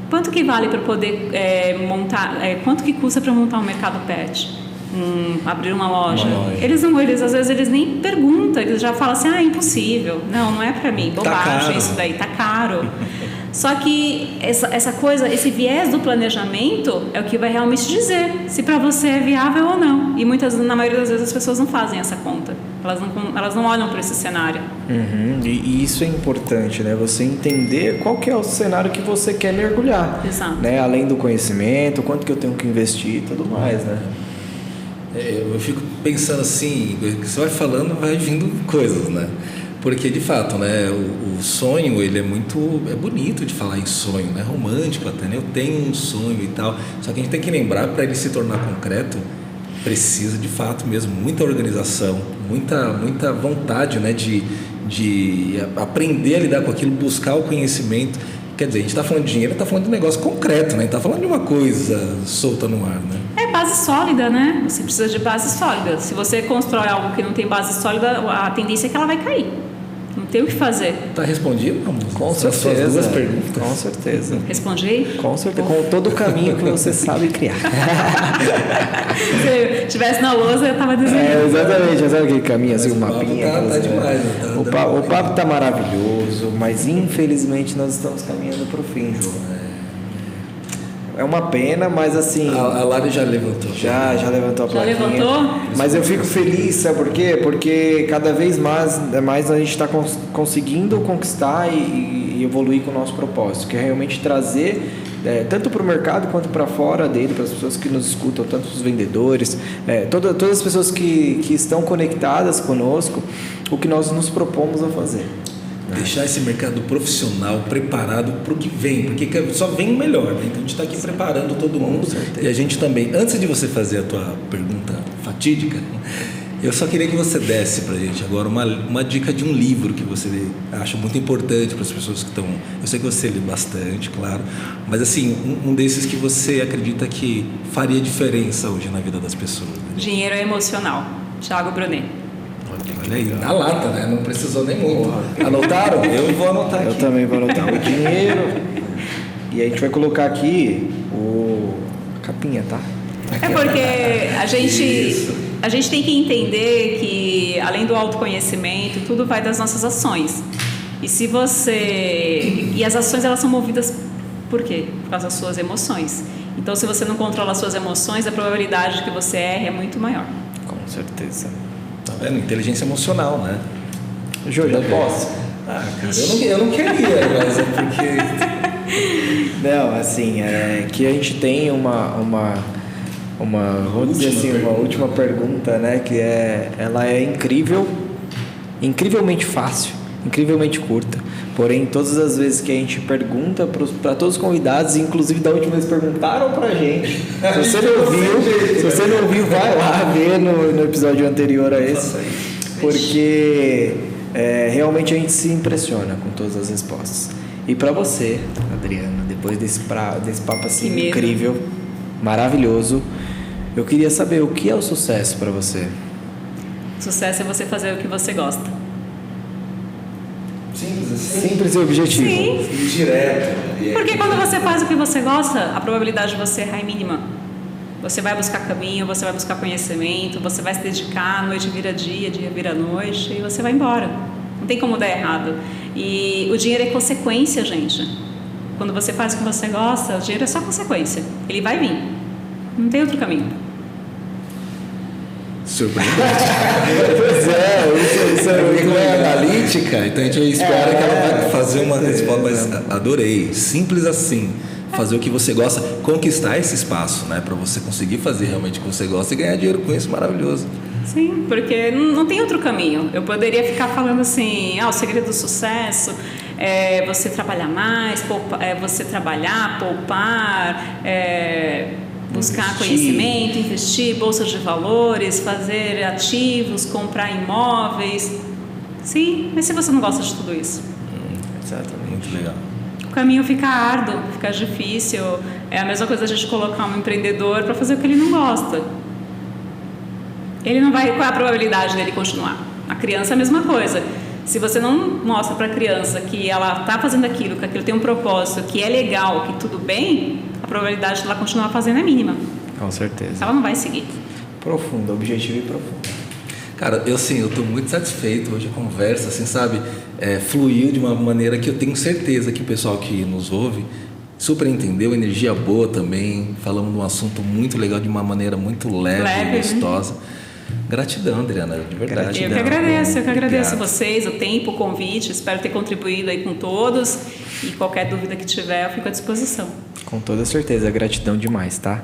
Quanto que vale para poder montar... quanto que custa para montar um mercado pet? Abrir uma loja. Eles às vezes eles nem perguntam, eles já falam assim, impossível. Não é para mim, bobagem isso daí, tá caro. Só que essa coisa, esse viés do planejamento é o que vai realmente dizer se para você é viável ou não. E na maioria das vezes as pessoas não fazem essa conta. Elas não olham para esse cenário. E isso é importante, né? Você entender qual que é o cenário que você quer mergulhar. Exato. Né? Além do conhecimento, quanto que eu tenho que investir e tudo mais, né? Eu fico pensando assim, você vai falando, vai vindo coisas, né? Porque de fato, né, o sonho, ele é bonito de falar em sonho, né? Romântico até, né? Eu tenho um sonho e tal. Só que a gente tem que lembrar, para ele se tornar concreto, precisa de fato mesmo muita organização, muita vontade, né, de aprender a lidar com aquilo, buscar o conhecimento. Quer dizer, a gente está falando de dinheiro, está falando de um negócio concreto, né? A gente está falando de uma coisa solta no ar, né? É base sólida, né? Você precisa de base sólida. Se você constrói algo que não tem base sólida, a tendência é que ela vai cair. Não tem o que fazer. Tá respondido, amor? Com Essas certeza. suas duas perguntas. Com certeza. Respondi? Com certeza. Com todo o caminho que você sabe criar. Se eu estivesse na lousa, eu estava desenhando. Exatamente. Sabe aquele caminho assim, o mapinha? Tá demais. O papo tá maravilhoso, mas infelizmente nós estamos caminhando para o fim, João. É uma pena, mas assim... A Lari já levantou. Já levantou a plaquinha. Já levantou? Mas eu fico feliz, sabe por quê? Porque cada vez mais a gente está conseguindo conquistar e evoluir com o nosso propósito, que é realmente trazer tanto para o mercado quanto para fora dele, para as pessoas que nos escutam, tanto os vendedores, todas as pessoas que estão conectadas conosco, o que nós nos propomos a fazer. Deixar esse mercado profissional preparado para o que vem, porque só vem o melhor, né? Então a gente está aqui preparando todo mundo. E a gente também, antes de você fazer a tua pergunta fatídica, eu só queria que você desse para a gente agora uma dica de um livro que você acha muito importante para as pessoas que estão... Eu sei que você lê bastante, claro, mas assim, um desses que você acredita que faria diferença hoje na vida das pessoas. Né? Dinheiro é emocional. Thiago Brunet. Olha aí, na lata, né? Não precisou nem muito. Anotaram? Eu vou anotar aqui. Eu também vou anotar o dinheiro. E a gente vai colocar aqui a capinha, tá? É porque a gente tem que entender que, além do autoconhecimento, tudo vai das nossas ações. E as ações, elas são movidas por quê? Por causa das suas emoções. Então, se você não controla as suas emoções, a probabilidade de que você erre é muito maior. Com certeza. Tá vendo? Inteligência emocional, né? Júlio, eu posso? Ah, cara, eu não queria, mas é porque... Não, assim, que a gente tem vamos dizer assim, uma última pergunta, né? Que ela é incrivelmente fácil, incrivelmente curta. Porém, todas as vezes que a gente pergunta para todos os convidados, inclusive da última vez perguntaram pra gente. Se você não ouviu, vai lá ver no episódio anterior a esse. Porque realmente a gente se impressiona com todas as respostas. E para você, Adriana, depois desse papo assim incrível, maravilhoso, eu queria saber o que é o sucesso para você. Sucesso é você fazer o que você gosta. Simples assim? Simples e objetivo. Sim. E direto. Porque quando você faz o que você gosta, a probabilidade de você errar é mínima. Você vai buscar caminho, você vai buscar conhecimento, você vai se dedicar, a noite vira dia, dia vira noite, e você vai embora. Não tem como dar errado. E o dinheiro é consequência, gente. Quando você faz o que você gosta, o dinheiro é só consequência. Ele vai vir. Não tem outro caminho. Surpreendente. Pois isso é muito analítica, então a gente espera que ela vai fazer uma resposta, mas adorei. Simples assim. Fazer o que você gosta, conquistar esse espaço, né? Para você conseguir fazer realmente o que você gosta e ganhar dinheiro com isso, maravilhoso. Sim, porque não tem outro caminho. Eu poderia ficar falando assim, o segredo do sucesso é você trabalhar mais, você trabalhar, poupar, buscar conhecimento, investir, bolsa de valores, fazer ativos, comprar imóveis. Sim, mas se você não gosta de tudo isso? Exatamente. Muito legal. O caminho fica árduo, fica difícil. É a mesma coisa a gente colocar um empreendedor para fazer o que ele não gosta. Ele não vai... Qual é a probabilidade dele continuar? A criança é a mesma coisa. Se você não mostra para a criança que ela está fazendo aquilo, que aquilo tem um propósito, que é legal, que tudo bem, a probabilidade de ela continuar fazendo é mínima. Com certeza. Ela não vai seguir. Profundo, objetivo e profundo. Cara, eu estou muito satisfeito hoje. A conversa, assim, sabe, fluiu de uma maneira que eu tenho certeza que o pessoal que nos ouve super entendeu, energia boa também. Falamos de um assunto muito legal, de uma maneira muito leve e gostosa. Gratidão, Adriana, de verdade. Eu que agradeço vocês, o tempo, o convite. Espero ter contribuído aí com todos. E qualquer dúvida que tiver, eu fico à disposição. Com toda certeza, gratidão demais, tá?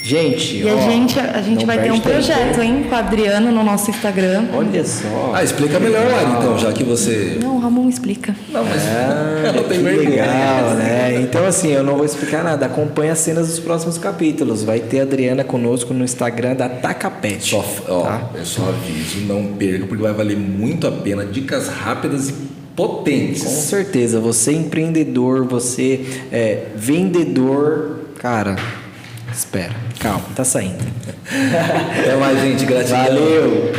Gente, e a gente vai ter um projeto, hein, com a Adriana no nosso Instagram. Olha só. Explica melhor, então, já que você... Não, o Ramon explica. Não, mas ela tem vergonha. Legal, né? Então, assim, eu não vou explicar nada. Acompanhe as cenas dos próximos capítulos. Vai ter a Adriana conosco no Instagram da Tacapet. Tá? Eu só aviso, não perca, porque vai valer muito a pena. Dicas rápidas e potentes. Com certeza. Você empreendedor, você vendedor, cara... Espera, calma, tá saindo. Até mais, gente. Gratidão. Valeu!